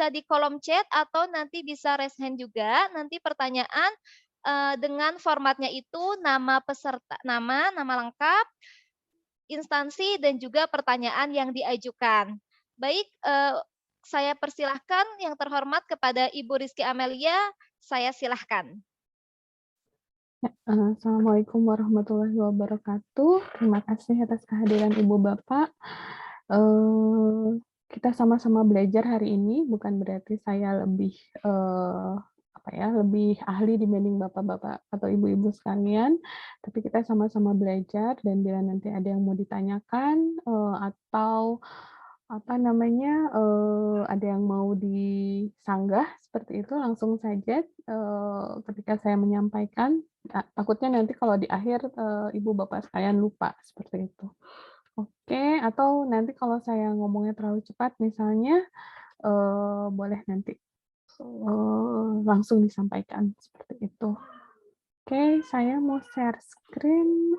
bisa di kolom chat atau nanti bisa raise hand juga, nanti pertanyaan, dengan formatnya itu nama peserta nama lengkap, instansi, dan juga pertanyaan yang diajukan. Baik, saya persilahkan yang terhormat kepada Ibu Rizky Amelia, saya silahkan. Ya, Assalamualaikum warahmatullahi wabarakatuh. Terima kasih atas kehadiran Ibu Bapak. Kita sama-sama belajar hari ini, bukan berarti saya lebih lebih ahli dibanding bapak-bapak atau ibu-ibu sekalian, tapi kita sama-sama belajar dan bila nanti ada yang mau ditanyakan atau ada yang mau disanggah seperti itu langsung saja ketika saya menyampaikan. Takutnya nanti kalau di akhir, ibu bapak sekalian lupa, seperti itu. Oke, atau nanti kalau saya ngomongnya terlalu cepat misalnya, boleh nanti, langsung disampaikan, seperti itu. Oke, saya mau share screen,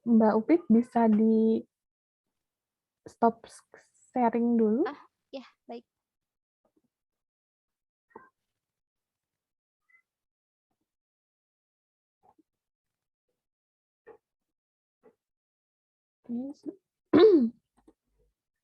Mbak Upit bisa di-stop sharing dulu? Ah, ya, baik. Oke.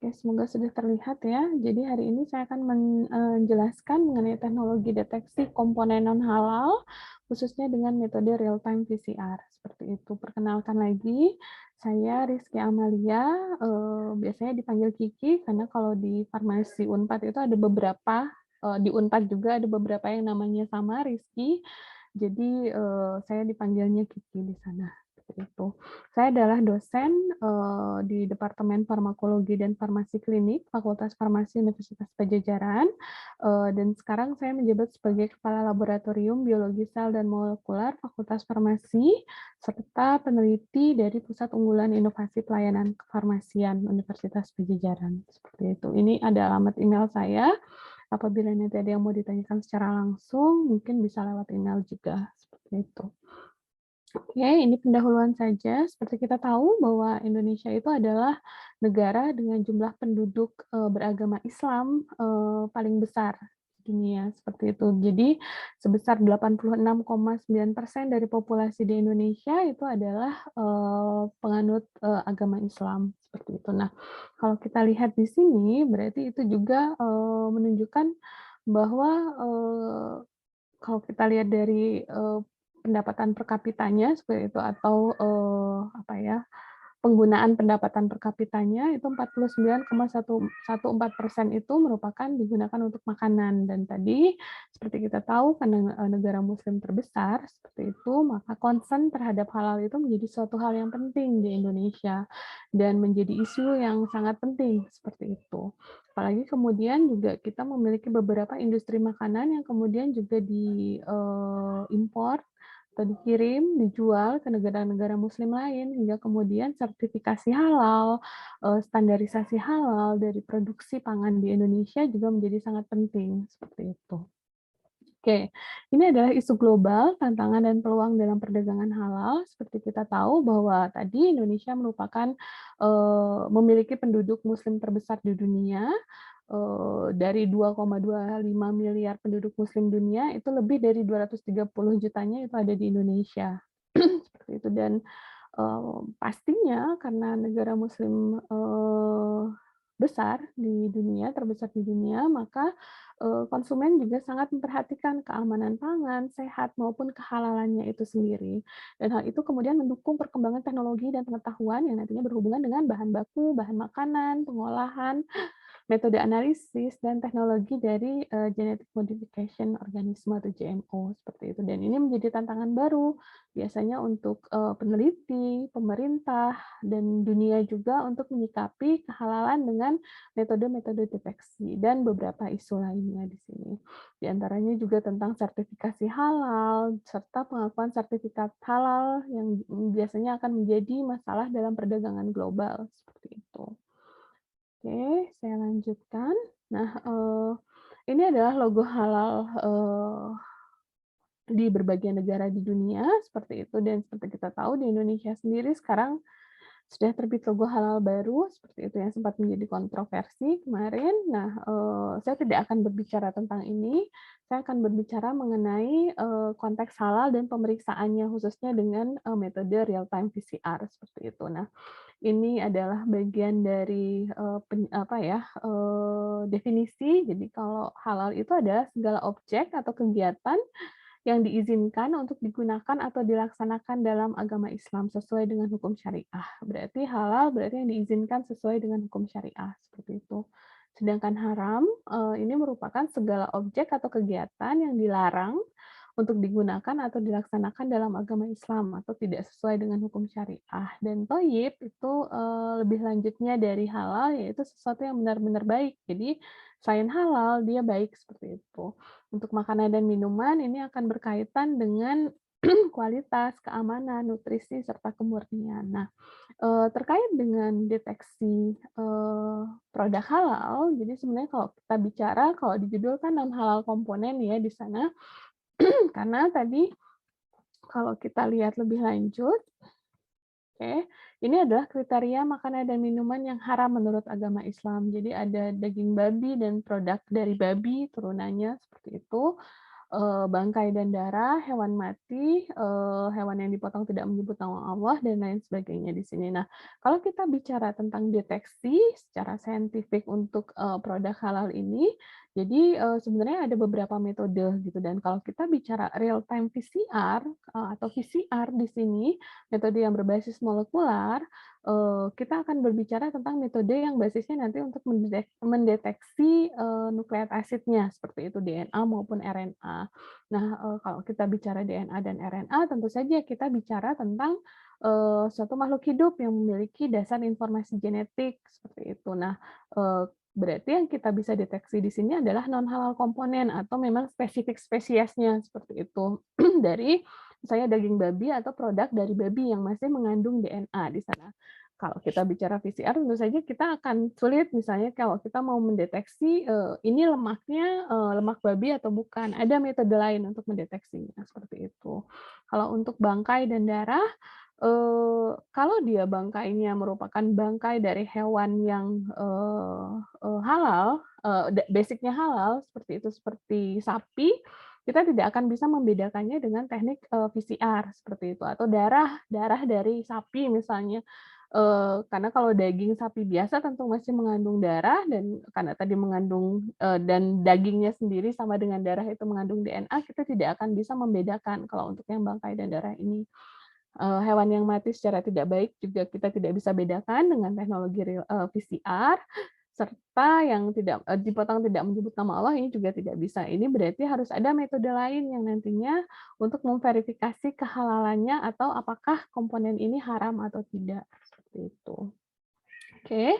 Oke, semoga sudah terlihat ya. Jadi hari ini saya akan menjelaskan mengenai teknologi deteksi komponen non-halal, khususnya dengan metode real-time PCR. Seperti itu. Perkenalkan lagi, saya Rizky Amalia, biasanya dipanggil Kiki, karena kalau di farmasi Unpad itu ada beberapa, di Unpad juga ada beberapa yang namanya sama, Rizky. Jadi saya dipanggilnya Kiki di sana. Itu. Saya adalah dosen di Departemen Farmakologi dan Farmasi Klinik Fakultas Farmasi Universitas Padjadjaran, dan sekarang saya menjabat sebagai Kepala Laboratorium Biologi Sel dan Molekuler Fakultas Farmasi, serta peneliti dari Pusat Unggulan Inovasi Pelayanan Kefarmasian Universitas Padjadjaran. Seperti itu. Ini ada alamat email saya. Apabila nanti ada yang mau ditanyakan secara langsung, mungkin bisa lewat email juga. Seperti itu. Oke, ini pendahuluan saja. Seperti kita tahu bahwa Indonesia itu adalah negara dengan jumlah penduduk beragama Islam paling besar di dunia, seperti itu. Jadi sebesar 86,9% dari populasi di Indonesia itu adalah penganut agama Islam, seperti itu. Nah, kalau kita lihat di sini, berarti itu juga menunjukkan bahwa kalau kita lihat dari pendapatan per kapitanya seperti itu atau penggunaan pendapatan per kapitanya itu 49,114% itu merupakan digunakan untuk makanan. Dan tadi seperti kita tahu karena negara muslim terbesar seperti itu, maka concern terhadap halal itu menjadi suatu hal yang penting di Indonesia dan menjadi isu yang sangat penting seperti itu. Apalagi kemudian juga kita memiliki beberapa industri makanan yang kemudian juga diimpor atau dikirim, dijual ke negara-negara muslim lain, hingga kemudian sertifikasi halal, standarisasi halal dari produksi pangan di Indonesia juga menjadi sangat penting, seperti itu. Oke, ini adalah isu global, tantangan dan peluang dalam perdagangan halal. Seperti kita tahu bahwa tadi Indonesia merupakan memiliki penduduk muslim terbesar di dunia. Dari 2,25 miliar penduduk muslim dunia, itu lebih dari 230 jutanya itu ada di Indonesia. Seperti itu. Dan pastinya karena negara muslim besar di dunia, terbesar di dunia, maka konsumen juga sangat memperhatikan keamanan pangan, sehat, maupun kehalalannya itu sendiri. Dan hal itu kemudian mendukung perkembangan teknologi dan pengetahuan yang nantinya berhubungan dengan bahan baku, bahan makanan, pengolahan, metode analisis, dan teknologi dari genetic modification organisme atau GMO, seperti itu. Dan ini menjadi tantangan baru, biasanya untuk peneliti, pemerintah, dan dunia juga untuk menyikapi kehalalan dengan metode-metode deteksi dan beberapa isu lainnya di sini. Di antaranya juga tentang sertifikasi halal, serta pengakuan sertifikat halal yang biasanya akan menjadi masalah dalam perdagangan global, seperti itu. Oke, saya lanjutkan. Nah, ini adalah logo halal di berbagai negara di dunia, seperti itu. Dan seperti kita tahu, di Indonesia sendiri sekarang sudah terbit logo halal baru, seperti itu yang sempat menjadi kontroversi kemarin. Nah, saya tidak akan berbicara tentang ini, saya akan berbicara mengenai, konteks halal dan pemeriksaannya, khususnya dengan, metode real time PCR, seperti itu. Nah, ini adalah bagian dari, definisi. Jadi kalau halal itu adalah segala objek atau kegiatan yang diizinkan untuk digunakan atau dilaksanakan dalam agama Islam sesuai dengan hukum syariah. Berarti halal berarti yang diizinkan sesuai dengan hukum syariah, seperti itu. Sedangkan haram, ini merupakan segala objek atau kegiatan yang dilarang untuk digunakan atau dilaksanakan dalam agama Islam atau tidak sesuai dengan hukum syariah. Dan thayyib itu, lebih lanjutnya dari halal, yaitu sesuatu yang benar-benar baik. Jadi selain halal, dia baik, seperti itu. Untuk makanan dan minuman ini akan berkaitan dengan kualitas, keamanan, nutrisi, serta kemurnian. Nah, terkait dengan deteksi, produk halal, jadi sebenarnya kalau kita bicara, kalau di judul kan non halal komponen ya di sana, karena tadi kalau kita lihat lebih lanjut, oke, ini adalah kriteria makanan dan minuman yang haram menurut agama Islam. Jadi ada daging babi dan produk dari babi turunannya seperti itu, bangkai dan darah, hewan mati, hewan yang dipotong tidak menyebut nama Allah, dan lain sebagainya di sini. Nah, kalau kita bicara tentang deteksi secara saintifik untuk, produk halal ini, jadi, sebenarnya ada beberapa metode gitu, dan kalau kita bicara real time PCR, atau VCR di sini, metode yang berbasis molekular, kita akan berbicara tentang metode yang basisnya nanti untuk mendeteksi, nukleat asidnya, seperti itu DNA maupun RNA. Nah, kalau kita bicara DNA dan RNA, tentu saja kita bicara tentang, suatu makhluk hidup yang memiliki dasar informasi genetik, seperti itu. Nah, berarti yang kita bisa deteksi di sini adalah non halal komponen atau memang spesifik spesiesnya, seperti itu. Dari misalnya daging babi atau produk dari babi yang masih mengandung DNA di sana. Kalau kita bicara PCR tentu saja kita akan sulit misalnya kalau kita mau mendeteksi, ini lemaknya, lemak babi atau bukan, ada metode lain untuk mendeteksinya, seperti itu. Kalau untuk bangkai dan darah, kalau dia bangkainya merupakan bangkai dari hewan yang, halal, basic-nya halal seperti itu, seperti sapi, kita tidak akan bisa membedakannya dengan teknik, PCR seperti itu, atau darah darah dari sapi misalnya. Karena kalau daging sapi biasa tentu masih mengandung darah, dan karena tadi mengandung, dan dagingnya sendiri sama dengan darah itu mengandung DNA, kita tidak akan bisa membedakan kalau untuk yang bangkai dan darah ini. Hewan yang mati secara tidak baik juga kita tidak bisa bedakan dengan teknologi PCR, serta yang tidak dipotong tidak menyebut nama Allah ini juga tidak bisa. Ini berarti harus ada metode lain yang nantinya untuk memverifikasi kehalalannya atau apakah komponen ini haram atau tidak, seperti itu. Oke,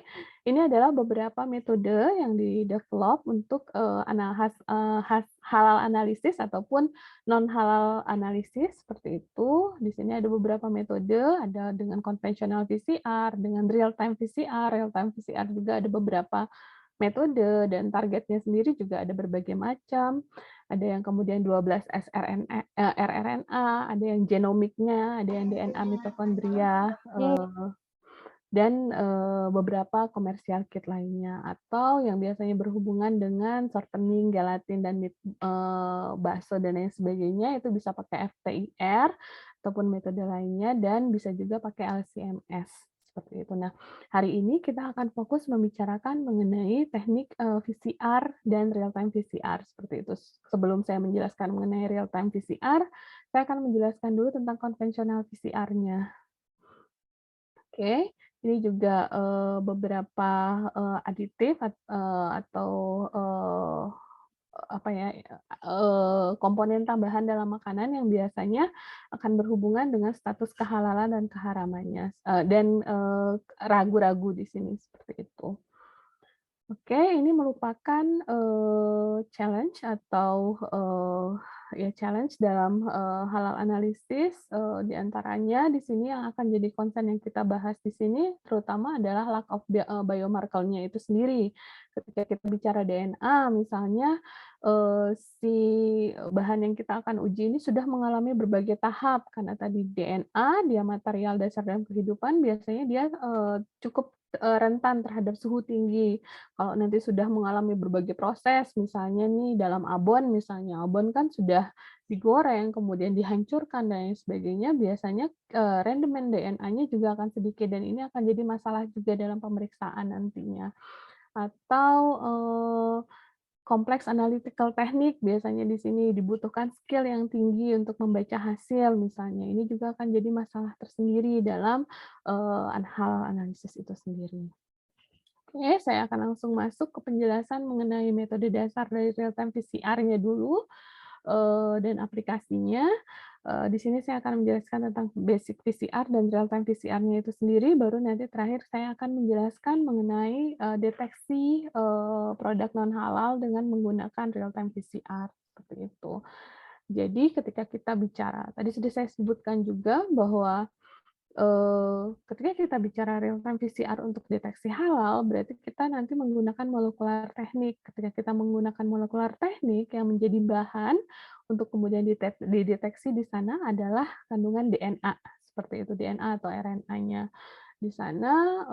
ini adalah beberapa metode yang di-develop untuk, halal analisis ataupun non halal analisis, seperti itu. Di sini ada beberapa metode, ada dengan konvensional PCR, dengan real time PCR. Real time PCR juga ada beberapa metode, dan targetnya sendiri juga ada berbagai macam. Ada yang kemudian 12 rRNA, ada yang genomiknya, ada yang DNA mitokondria, dan, beberapa komersial kit lainnya, atau yang biasanya berhubungan dengan shortening, gelatin, dan bakso dan lain sebagainya, itu bisa pakai FTIR ataupun metode lainnya, dan bisa juga pakai LC-MS, seperti itu. Nah, hari ini kita akan fokus membicarakan mengenai teknik, VCR dan real time VCR, seperti itu. Sebelum saya menjelaskan mengenai real time VCR, saya akan menjelaskan dulu tentang konvensional VCR-nya. Oke, ini juga, beberapa, aditif atau, komponen tambahan dalam makanan yang biasanya akan berhubungan dengan status kehalalan dan keharamannya, dan, ragu-ragu di sini, seperti itu. Oke, ini merupakan, challenge atau, ya challenge dalam, halal analisis, di antaranya di sini yang akan jadi concern yang kita bahas di sini terutama adalah lack of biomarker-nya itu sendiri. Ketika kita bicara DNA misalnya, si bahan yang kita akan uji ini sudah mengalami berbagai tahap karena tadi DNA, dia material dasar dalam kehidupan biasanya dia, cukup, rentan terhadap suhu tinggi. Kalau nanti sudah mengalami berbagai proses, misalnya nih dalam abon misalnya, abon kan sudah digoreng, kemudian dihancurkan dan lain sebagainya, biasanya, rendemen DNA-nya juga akan sedikit dan ini akan jadi masalah juga dalam pemeriksaan nantinya. Atau, kompleks analytical teknik biasanya di sini dibutuhkan skill yang tinggi untuk membaca hasil misalnya, ini juga akan jadi masalah tersendiri dalam, hal analisis itu sendiri. Oke, saya akan langsung masuk ke penjelasan mengenai metode dasar dari real time PCR-nya dulu, dan aplikasinya. Di sini saya akan menjelaskan tentang basic PCR dan real time PCR-nya itu sendiri, baru nanti terakhir saya akan menjelaskan mengenai, deteksi, produk non halal dengan menggunakan real time PCR, seperti itu. Jadi ketika kita bicara, tadi sudah saya sebutkan juga bahwa ketika kita bicara real time PCR untuk deteksi halal, berarti kita nanti menggunakan molekular teknik. Ketika kita menggunakan molekular teknik yang menjadi bahan untuk kemudian dideteksi di sana adalah kandungan DNA, seperti itu, DNA atau RNA-nya. Di sana,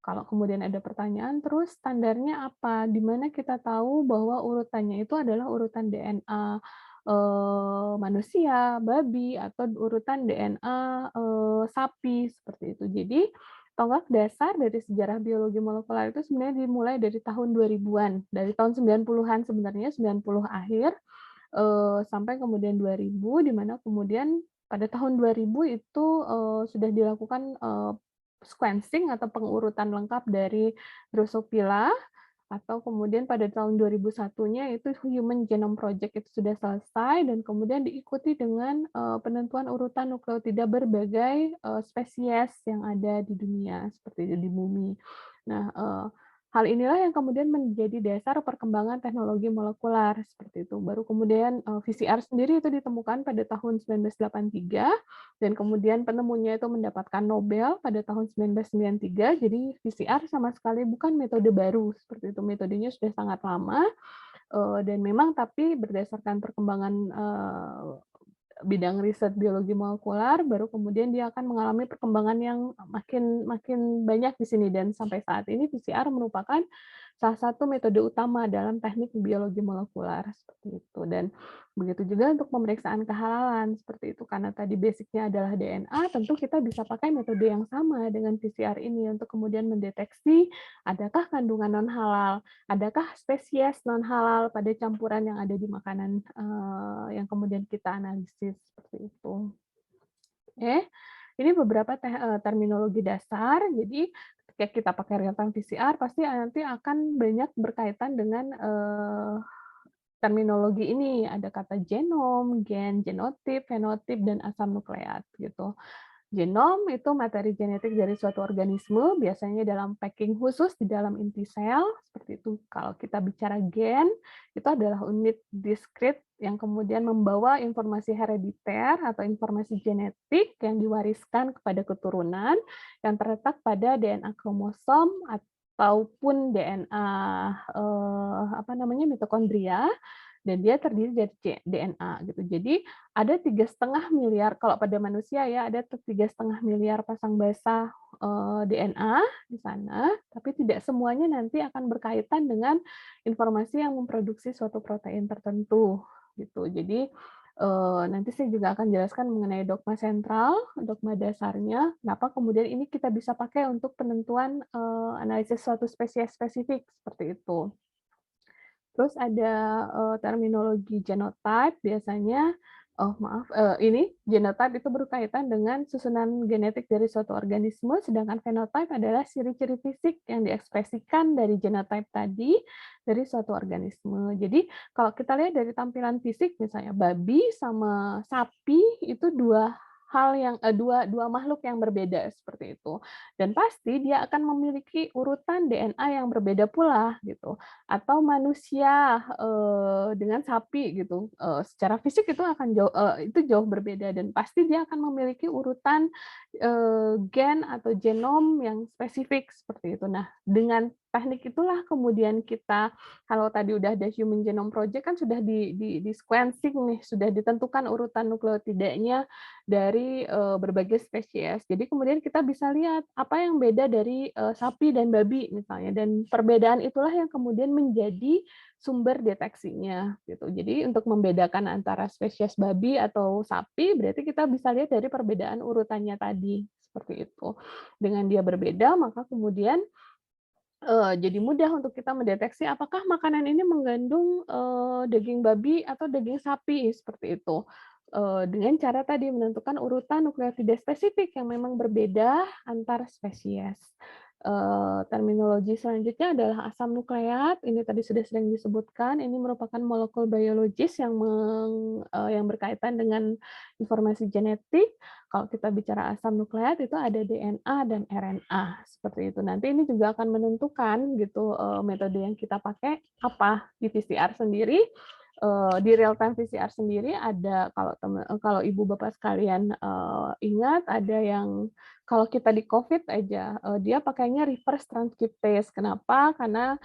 kalau kemudian ada pertanyaan, terus standarnya apa? Di mana kita tahu bahwa urutannya itu adalah urutan DNA, manusia, babi, atau urutan DNA, sapi, seperti itu. Jadi, tonggak dasar dari sejarah biologi molekuler itu sebenarnya dimulai dari tahun 2000-an, dari tahun 90-an sebenarnya, 90 akhir, sampai kemudian 2000, di mana kemudian pada tahun 2000 itu, sudah dilakukan, sequencing atau pengurutan lengkap dari Drosophila, atau kemudian pada tahun 2001-nya itu Human Genome Project itu sudah selesai dan kemudian diikuti dengan, penentuan urutan nukleotida berbagai, spesies yang ada di dunia, seperti itu di bumi. Nah, hal inilah yang kemudian menjadi dasar perkembangan teknologi molekuler, seperti itu. Baru kemudian, PCR sendiri itu ditemukan pada tahun 1983 dan kemudian penemunya itu mendapatkan Nobel pada tahun 1993, jadi PCR sama sekali bukan metode baru, seperti itu. Metodenya sudah sangat lama, dan memang tapi berdasarkan perkembangan, bidang riset biologi molekuler, baru kemudian dia akan mengalami perkembangan yang makin makin banyak di sini dan sampai saat ini PCR merupakan salah satu metode utama dalam teknik biologi molekuler, seperti itu. Dan begitu juga untuk pemeriksaan kehalalan, seperti itu. Karena tadi basic-nya adalah DNA, tentu kita bisa pakai metode yang sama dengan PCR ini untuk kemudian mendeteksi adakah kandungan non-halal, adakah spesies non-halal pada campuran yang ada di makanan, yang kemudian kita analisis, seperti itu. Oke, ini beberapa terminologi dasar. Jadi ketika kita pakai real time PCR pasti nanti akan banyak berkaitan dengan, terminologi ini. Ada kata genom, gen, genotip, fenotip, dan asam nukleat gitu. Genom itu materi genetik dari suatu organisme, biasanya dalam packing khusus di dalam inti sel, seperti itu. Kalau kita bicara gen, itu adalah unit diskrit yang kemudian membawa informasi herediter atau informasi genetik yang diwariskan kepada keturunan yang terletak pada DNA kromosom ataupun DNA mitokondria dan dia terdiri dari DNA gitu. Jadi ada 3,5 miliar kalau pada manusia ya ada 3,5 miliar pasang basah DNA di sana, tapi tidak semuanya nanti akan berkaitan dengan informasi yang memproduksi suatu protein tertentu gitu. Jadi nanti saya juga akan jelaskan mengenai dogma sentral, dogma dasarnya, kenapa kemudian ini kita bisa pakai untuk penentuan analisis suatu spesies spesifik seperti itu. Terus ada, terminologi genotype biasanya ini genotype itu berkaitan dengan susunan genetik dari suatu organisme, sedangkan fenotype adalah ciri-ciri fisik yang diekspresikan dari genotype tadi dari suatu organisme. Jadi kalau kita lihat dari tampilan fisik misalnya babi sama sapi itu dua hal yang dua makhluk yang berbeda seperti itu. Dan pasti dia akan memiliki urutan DNA yang berbeda pula gitu. Atau manusia, dengan sapi gitu, secara fisik itu akan itu jauh berbeda dan pasti dia akan memiliki urutan, gen atau genom yang spesifik seperti itu. Nah, dengan teknik itulah kemudian kita kalau tadi udah ada Human Genome Project kan sudah di sequencing nih, sudah ditentukan urutan nukleotidanya dari, berbagai spesies. Jadi kemudian kita bisa lihat apa yang beda dari, sapi dan babi misalnya, dan perbedaan itulah yang kemudian menjadi sumber deteksinya gitu. Jadi untuk membedakan antara spesies babi atau sapi, berarti kita bisa lihat dari perbedaan urutannya tadi, seperti itu. Dengan dia berbeda, maka kemudian jadi mudah untuk kita mendeteksi apakah makanan ini mengandung, daging babi atau daging sapi, seperti itu. Dengan cara tadi menentukan urutan nukleotida spesifik yang memang berbeda antar spesies. Terminologi selanjutnya adalah asam nukleat, ini tadi sudah sering disebutkan, ini merupakan molekul biologis yang berkaitan dengan informasi genetik. Kalau kita bicara asam nukleat itu ada DNA dan RNA, seperti itu. Nanti ini juga akan menentukan gitu, metode yang kita pakai apa. Di PCR sendiri, di real time PCR sendiri ada kalau Ibu Bapak sekalian, ingat ada yang kalau kita di COVID aja, dia pakainya reverse transcriptase. Kenapa? Karena,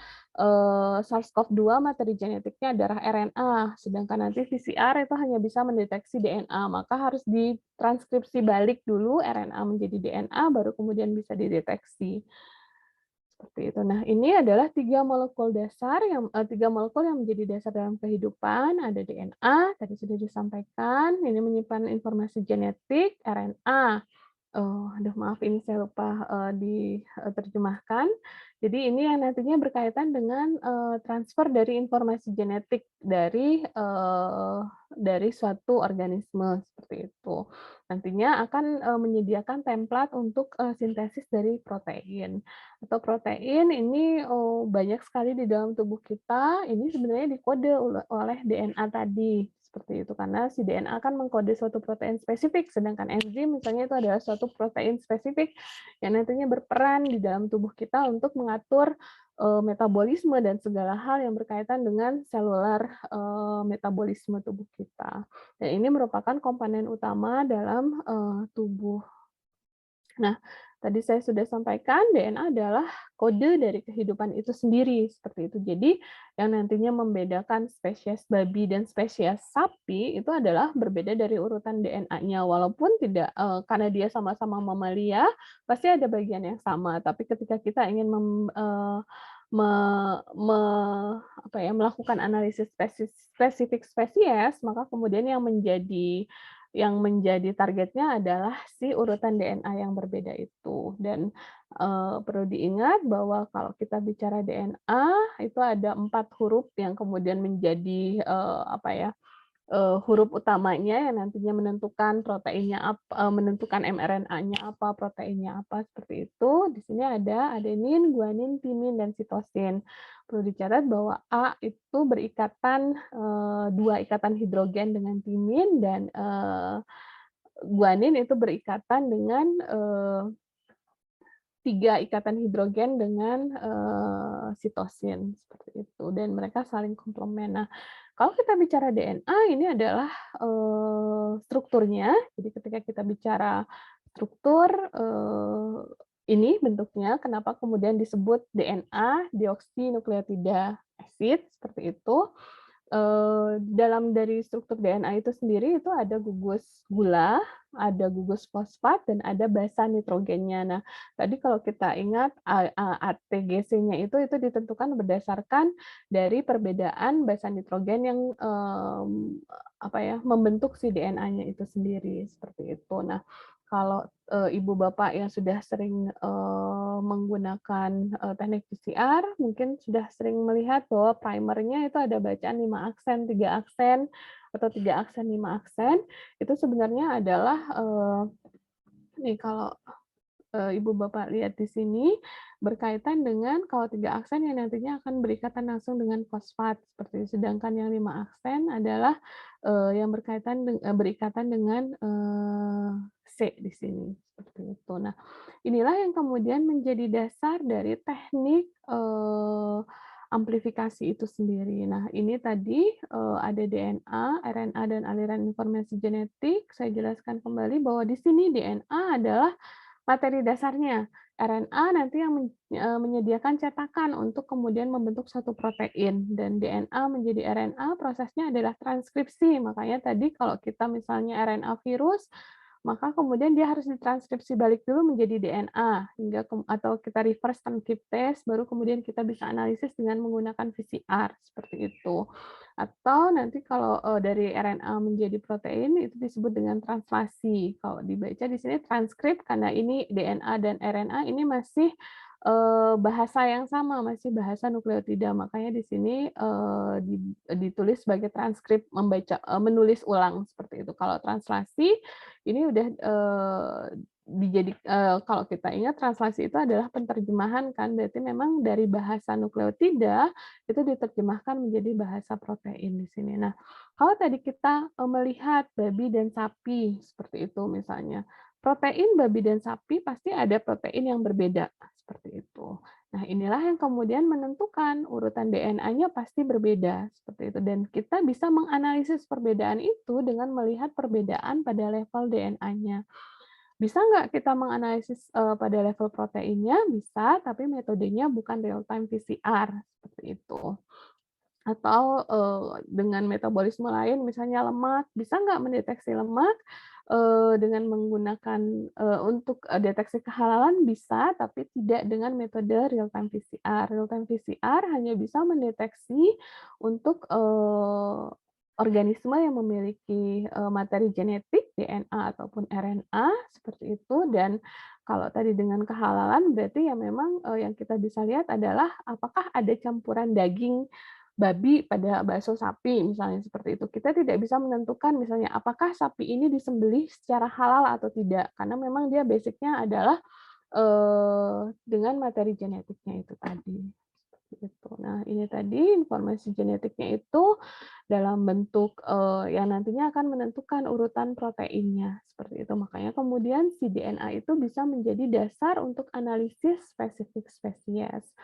SARS-CoV-2 materi genetiknya adalah RNA, sedangkan nanti PCR itu hanya bisa mendeteksi DNA, maka harus ditranskripsi balik dulu RNA menjadi DNA, baru kemudian bisa dideteksi. Seperti itu. Nah, ini adalah 3 molekul yang menjadi dasar dalam kehidupan, ada DNA, tadi sudah disampaikan, ini menyimpan informasi genetik, RNA. Aduh maaf ini saya lupa, diterjemahkan. Jadi ini yang nantinya berkaitan dengan, transfer dari informasi genetik dari suatu organisme, seperti itu. Nantinya akan, menyediakan template untuk, sintesis dari protein. Atau protein ini, banyak sekali di dalam tubuh kita, ini sebenarnya dikode oleh DNA tadi, seperti itu. Karena si DNA kan mengkode suatu protein spesifik, sedangkan enzim misalnya itu adalah suatu protein spesifik yang nantinya berperan di dalam tubuh kita untuk mengatur, metabolisme dan segala hal yang berkaitan dengan selular, metabolisme tubuh kita. Dan ini merupakan komponen utama dalam, tubuh. Nah, tadi saya sudah sampaikan DNA adalah kode dari kehidupan itu sendiri, seperti itu. Jadi, yang nantinya membedakan spesies babi dan spesies sapi itu adalah berbeda dari urutan DNA-nya, walaupun tidak karena dia sama-sama mamalia, pasti ada bagian yang sama. Tapi ketika kita ingin me me apa ya, melakukan analisis spesifik spesies, maka kemudian yang menjadi targetnya adalah si urutan DNA yang berbeda itu. Dan, perlu diingat bahwa kalau kita bicara DNA, itu ada 4 huruf yang kemudian menjadi, apa ya, huruf utamanya yang nantinya menentukan mRNA-nya apa, proteinnya apa, seperti itu. Di sini ada adenin, guanin, timin, dan sitosin. Perlu dicatat bahwa A itu berikatan, 2 ikatan hidrogen dengan timin dan, guanin itu berikatan dengan, 3 ikatan hidrogen dengan, sitosin, seperti itu, dan mereka saling komplement. Nah, kalau kita bicara DNA ini adalah, strukturnya, jadi ketika kita bicara struktur, ini bentuknya, kenapa kemudian disebut DNA, deoksinukleotida acid, seperti itu. Dalam dari struktur DNA itu sendiri itu ada gugus gula, ada gugus fosfat, dan ada basa nitrogennya. Nah, tadi kalau kita ingat ATGC-nya itu ditentukan berdasarkan dari perbedaan basa nitrogen yang, apa ya, membentuk si DNA-nya itu sendiri, seperti itu. Nah, kalau, ibu bapak yang sudah sering, menggunakan, teknik PCR, mungkin sudah sering melihat bahwa primernya itu ada bacaan 5 aksen, 3 aksen, atau 3 aksen, 5 aksen. Itu sebenarnya adalah, nih kalau Ibu Bapak lihat di sini berkaitan dengan kalau 3 aksen yang nantinya akan berikatan langsung dengan fosfat seperti itu. Sedangkan yang 5 aksen adalah, yang berikatan dengan, C di sini, seperti itu. Nah, inilah yang kemudian menjadi dasar dari teknik, amplifikasi itu sendiri. Nah, ini tadi, ada DNA, RNA, dan aliran informasi genetik. Saya jelaskan kembali bahwa di sini DNA adalah materi dasarnya, RNA nanti yang menyediakan cetakan untuk kemudian membentuk suatu protein, dan DNA menjadi RNA prosesnya adalah transkripsi. Makanya tadi kalau kita misalnya RNA virus, maka kemudian dia harus ditranskripsi balik dulu menjadi DNA, hingga atau kita reverse transkriptase, baru kemudian kita bisa analisis dengan menggunakan PCR, seperti itu. Atau nanti kalau, dari RNA menjadi protein itu disebut dengan translasi. Kalau dibaca di sini transkrip karena ini DNA dan RNA ini masih, bahasa yang sama, masih bahasa nukleotida. Makanya di sini, ditulis sebagai transkrip menulis ulang seperti itu. Kalau translasi ini udah, kalau kita ingat translasi itu adalah penerjemahan kan, berarti memang dari bahasa nukleotida itu diterjemahkan menjadi bahasa protein di sini. Nah, kalau tadi kita, melihat babi dan sapi seperti itu misalnya, protein babi dan sapi pasti ada protein yang berbeda, seperti itu. Nah, inilah yang kemudian menentukan urutan DNA-nya pasti berbeda, seperti itu. Dan kita bisa menganalisis perbedaan itu dengan melihat perbedaan pada level DNA-nya. Bisa nggak kita menganalisis, pada level proteinnya? Bisa, tapi metodenya bukan real time PCR, seperti itu. Atau, dengan metabolisme lain misalnya lemak, bisa nggak mendeteksi lemak, dengan menggunakan, untuk, deteksi kehalalan bisa, tapi tidak dengan metode real time PCR. Real time PCR hanya bisa mendeteksi untuk, organisme yang memiliki, materi genetik, DNA ataupun RNA, seperti itu. Dan kalau tadi dengan kehalalan berarti ya memang, yang kita bisa lihat adalah apakah ada campuran daging babi pada bakso sapi, misalnya seperti itu. Kita tidak bisa menentukan misalnya apakah sapi ini disembelih secara halal atau tidak, karena memang dia basic-nya adalah, dengan materi genetiknya itu tadi. Gitu. Nah, ini tadi informasi genetiknya itu dalam bentuk, yang nantinya akan menentukan urutan proteinnya, seperti itu. Makanya kemudian si DNA itu bisa menjadi dasar untuk analisis spesifik spesies.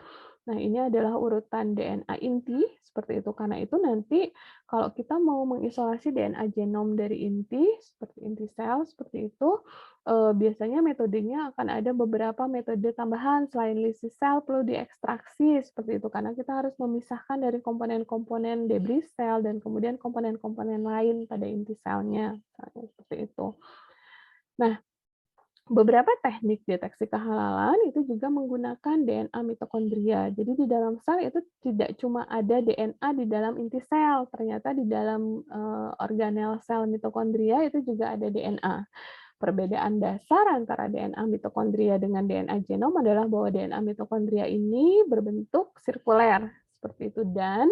Nah, ini adalah urutan DNA inti, seperti itu. Karena itu nanti kalau kita mau mengisolasi DNA genom dari inti, seperti inti sel, seperti itu, biasanya metodenya akan ada beberapa metode tambahan selain lysis sel perlu diekstraksi seperti itu, karena kita harus memisahkan dari komponen-komponen debris sel dan kemudian komponen-komponen lain pada inti selnya, misalnya seperti itu. Nah, beberapa teknik deteksi kehalalan itu juga menggunakan DNA mitokondria. Jadi di dalam sel itu tidak cuma ada DNA di dalam inti sel, ternyata di dalam, organel sel mitokondria itu juga ada DNA. Perbedaan dasar antara DNA mitokondria dengan DNA genom adalah bahwa DNA mitokondria ini berbentuk sirkuler, seperti itu. Dan,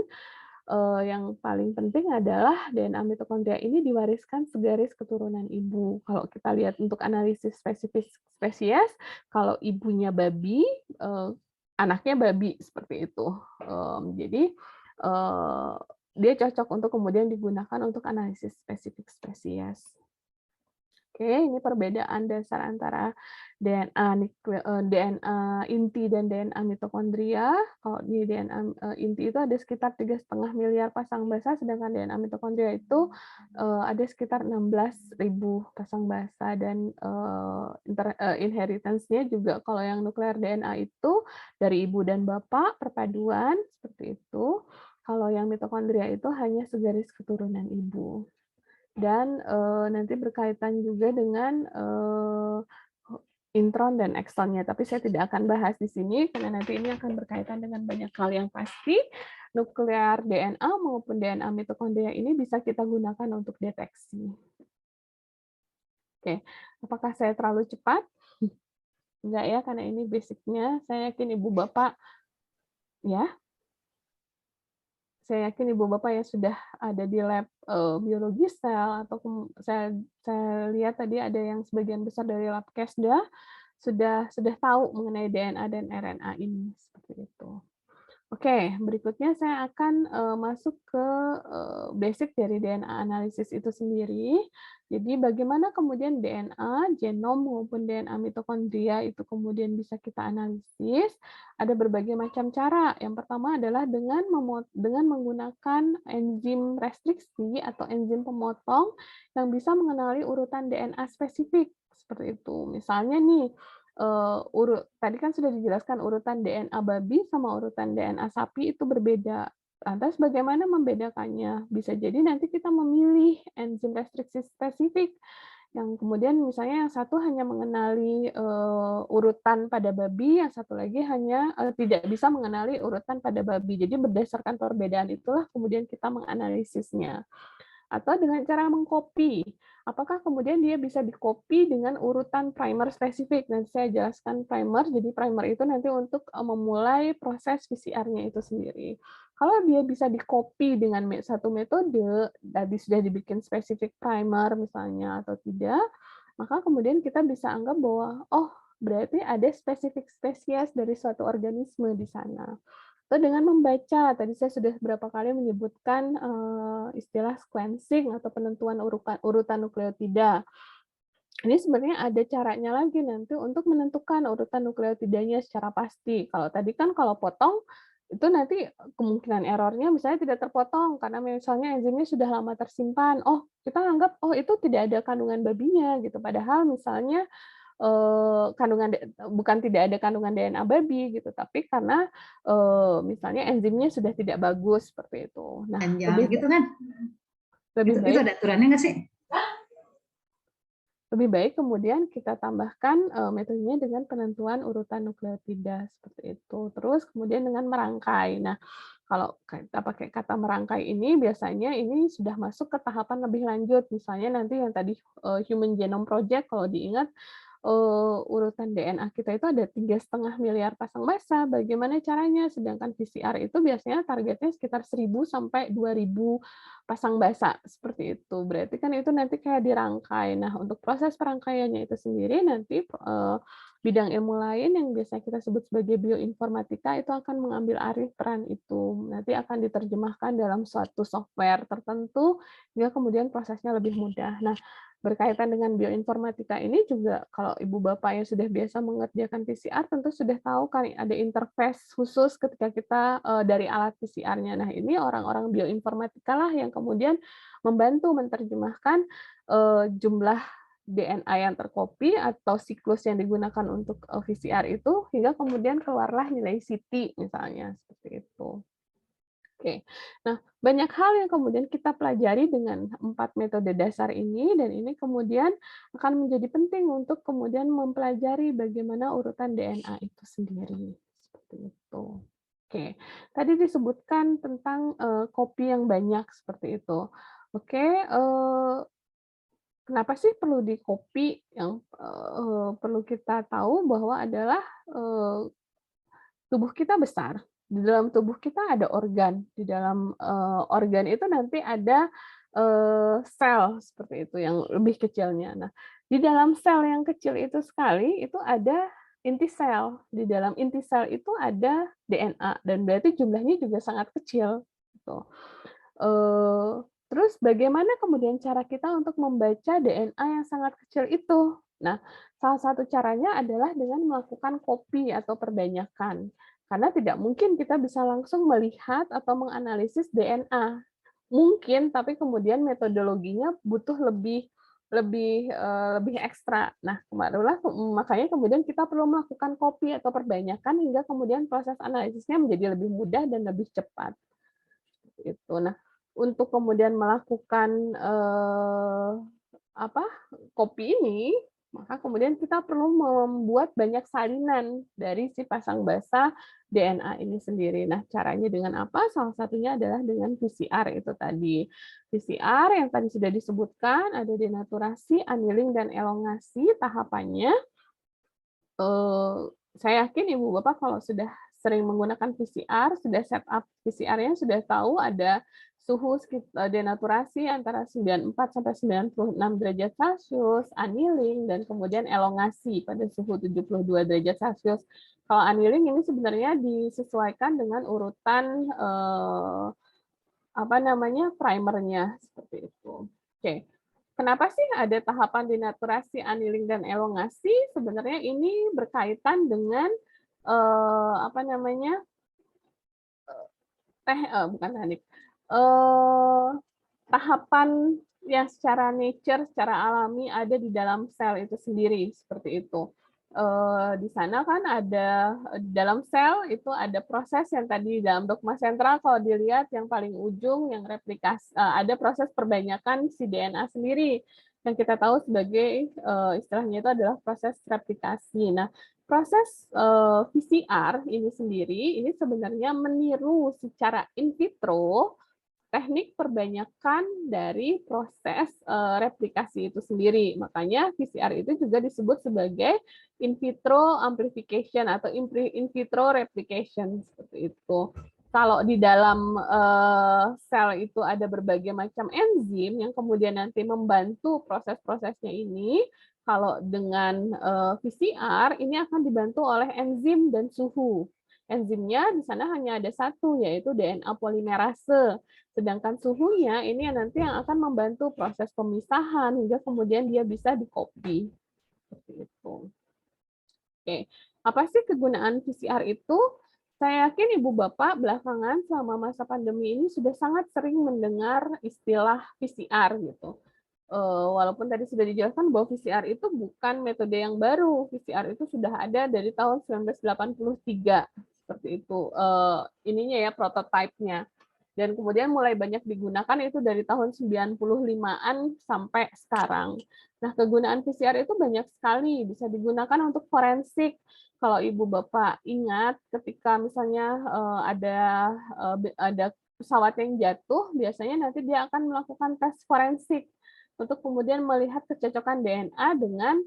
yang paling penting adalah DNA mitokondria ini diwariskan segaris keturunan ibu. Kalau kita lihat untuk analisis spesifik spesies, kalau ibunya babi, anaknya babi, seperti itu. Jadi, eee, dia cocok untuk kemudian digunakan untuk analisis spesifik spesies. Oke, ini perbedaan dasar antara DNA inti dan DNA mitokondria. Kalau di DNA, inti itu ada sekitar 3,5 miliar pasang basa, sedangkan DNA mitokondria itu, ada sekitar 16.000 pasang basa. Dan, inheritance-nya juga kalau yang nuklear DNA itu dari ibu dan bapak, perpaduan, seperti itu. Kalau yang mitokondria itu hanya segaris keturunan ibu. Dan, nanti berkaitan juga dengan, intron dan ekstronnya, tapi saya tidak akan bahas di sini karena nanti ini akan berkaitan dengan banyak hal yang pasti. Nuklear DNA maupun DNA mitokondria ini bisa kita gunakan untuk deteksi. Oke, apakah saya terlalu cepat? Enggak ya, karena ini basic-nya. Saya yakin Ibu Bapak ya? Saya yakin Ibu Bapak ya sudah ada di lab, biologi sel atau saya lihat tadi ada yang sebagian besar dari lab Kesda, sudah tahu mengenai DNA dan RNA ini, seperti itu. Oke, berikutnya saya akan, masuk ke, basic dari DNA analisis itu sendiri. Jadi bagaimana kemudian DNA, genom maupun DNA mitokondria itu kemudian bisa kita analisis, ada berbagai macam cara. Yang pertama adalah dengan menggunakan enzim restriksi atau enzim pemotong yang bisa mengenali urutan DNA spesifik, seperti itu. Misalnya nih, tadi kan sudah dijelaskan urutan DNA babi sama urutan DNA sapi itu berbeda. Lantas bagaimana membedakannya? Bisa jadi nanti kita memilih enzim restriksi spesifik yang kemudian misalnya yang satu hanya mengenali, urutan pada babi, yang satu lagi hanya, tidak bisa mengenali urutan pada babi. Jadi berdasarkan perbedaan itulah kemudian kita menganalisisnya. Atau dengan cara mengcopy. Apakah kemudian dia bisa di-copy dengan urutan primer spesifik? Nanti saya jelaskan primer. Jadi primer itu nanti untuk memulai proses PCR-nya itu sendiri. Kalau dia bisa di-copy dengan satu metode, tadi sudah dibikin spesifik primer misalnya atau tidak, maka kemudian kita bisa anggap bahwa, oh berarti ada spesifik spesies dari suatu organisme di sana. Atau dengan membaca, tadi saya sudah beberapa kali menyebutkan, istilah sequencing atau penentuan urutan nukleotida. Ini sebenarnya ada caranya lagi nanti untuk menentukan urutan nukleotidanya secara pasti. Kalau tadi kan kalau potong, itu nanti kemungkinan errornya misalnya tidak terpotong karena misalnya enzimnya sudah lama tersimpan. Oh, kita anggap, oh itu tidak ada kandungan babinya gitu. Padahal misalnya kandungan bukan tidak ada kandungan DNA babi gitu, tapi karena, misalnya enzimnya sudah tidak bagus seperti itu. Nah, Panjang gitu kan? lebih Itu baik ada aturannya nggak sih? lebih baik kemudian kita tambahkan, metodenya dengan penentuan urutan nukleotida seperti itu. Terus kemudian dengan merangkai. Nah, kalau kita pakai kata merangkai ini biasanya ini sudah masuk ke tahapan lebih lanjut. Misalnya nanti yang tadi, Human Genome Project kalau diingat, urutan DNA kita itu ada 3,5 miliar pasang basa. Bagaimana caranya? Sedangkan PCR itu biasanya targetnya sekitar 1.000 sampai 2.000 pasang basa, seperti itu. Berarti kan itu nanti kayak dirangkai. Nah, untuk proses perangkaiannya itu sendiri nanti, bidang ilmu lain yang biasa kita sebut sebagai bioinformatika itu akan mengambil alih peran itu. Nanti akan diterjemahkan dalam suatu software tertentu, hingga kemudian prosesnya lebih mudah. Nah, berkaitan dengan bioinformatika ini juga kalau ibu bapak yang sudah biasa mengerjakan PCR tentu sudah tahu kan ada interface khusus ketika kita, dari alat PCR-nya. Nah, ini orang-orang bioinformatika lah yang kemudian membantu menerjemahkan, jumlah DNA yang tercopy atau siklus yang digunakan untuk, PCR itu hingga kemudian keluarlah nilai CT misalnya, seperti itu. Oke. Nah, banyak hal yang kemudian kita pelajari dengan 4 metode dasar ini, dan ini kemudian akan menjadi penting untuk kemudian mempelajari bagaimana urutan DNA itu sendiri, seperti itu. Oke, tadi disebutkan tentang, kopi yang banyak, seperti itu. Oke, kenapa sih perlu di-copy? Yang, perlu kita tahu bahwa adalah, tubuh kita besar, di dalam tubuh kita ada organ, di dalam, organ itu nanti ada, sel seperti itu yang lebih kecilnya. Nah, di dalam sel yang kecil itu sekali, itu ada inti sel. Di dalam inti sel itu ada DNA dan berarti jumlahnya juga sangat kecil, gitu. Eee, terus bagaimana kemudian cara kita untuk membaca DNA yang sangat kecil itu? Nah, salah satu caranya adalah dengan melakukan copy atau perbanyakan. Karena tidak mungkin kita bisa langsung melihat atau menganalisis DNA. Mungkin, tapi kemudian metodologinya butuh lebih lebih, lebih ekstra. Nah, makanya kemudian kita perlu melakukan copy atau perbanyakan hingga kemudian proses analisisnya menjadi lebih mudah dan lebih cepat. Itu. Nah, untuk kemudian melakukan, apa, kopi ini, maka kemudian kita perlu membuat banyak salinan dari si pasang basa DNA ini sendiri. Nah, caranya dengan apa? Salah satunya adalah dengan PCR itu tadi. PCR yang tadi sudah disebutkan, ada denaturasi, annealing, dan elongasi tahapannya. Saya yakin ibu bapak kalau sudah sering menggunakan PCR, sudah setup PCR-nya, sudah tahu ada denaturasi antara 94 sampai 96 derajat Celcius, annealing, dan kemudian elongasi pada suhu 72 derajat Celcius. Kalau annealing ini sebenarnya disesuaikan dengan urutan primernya seperti itu. Oke. Kenapa sih ada tahapan denaturasi, annealing, dan elongasi? Sebenarnya ini berkaitan dengan bukan teknik, tahapan yang secara nature, secara alami ada di dalam sel itu sendiri, seperti itu. Di sana kan ada dalam sel itu ada proses yang tadi dalam dogma sentral kalau dilihat yang paling ujung yang replikasi, ada proses perbanyakan si DNA sendiri yang kita tahu sebagai istilahnya itu adalah proses replikasi. Nah, proses PCR ini sendiri ini sebenarnya meniru secara in vitro teknik perbanyakan dari proses replikasi itu sendiri. Makanya PCR itu juga disebut sebagai in vitro amplification atau in vitro replication seperti itu. Kalau di dalam sel itu ada berbagai macam enzim yang kemudian nanti membantu proses-prosesnya ini, kalau dengan PCR ini akan dibantu oleh enzim dan suhu. Enzimnya di sana hanya ada satu, yaitu DNA polimerase. Sedangkan suhunya ini nanti yang akan membantu proses pemisahan hingga kemudian dia bisa di-copy. Seperti itu. Oke, apa sih kegunaan PCR itu? Saya yakin Ibu Bapak belakangan selama masa pandemi ini sudah sangat sering mendengar istilah PCR gitu. Walaupun tadi sudah dijelaskan bahwa PCR itu bukan metode yang baru. PCR itu sudah ada dari tahun 1983 seperti itu. Ininya ya prototipenya. Dan kemudian mulai banyak digunakan itu dari tahun 95-an sampai sekarang. Nah, kegunaan PCR itu banyak sekali, bisa digunakan untuk forensik. Kalau Ibu Bapak ingat ketika misalnya ada pesawat yang jatuh, biasanya nanti dia akan melakukan tes forensik untuk kemudian melihat kecocokan DNA dengan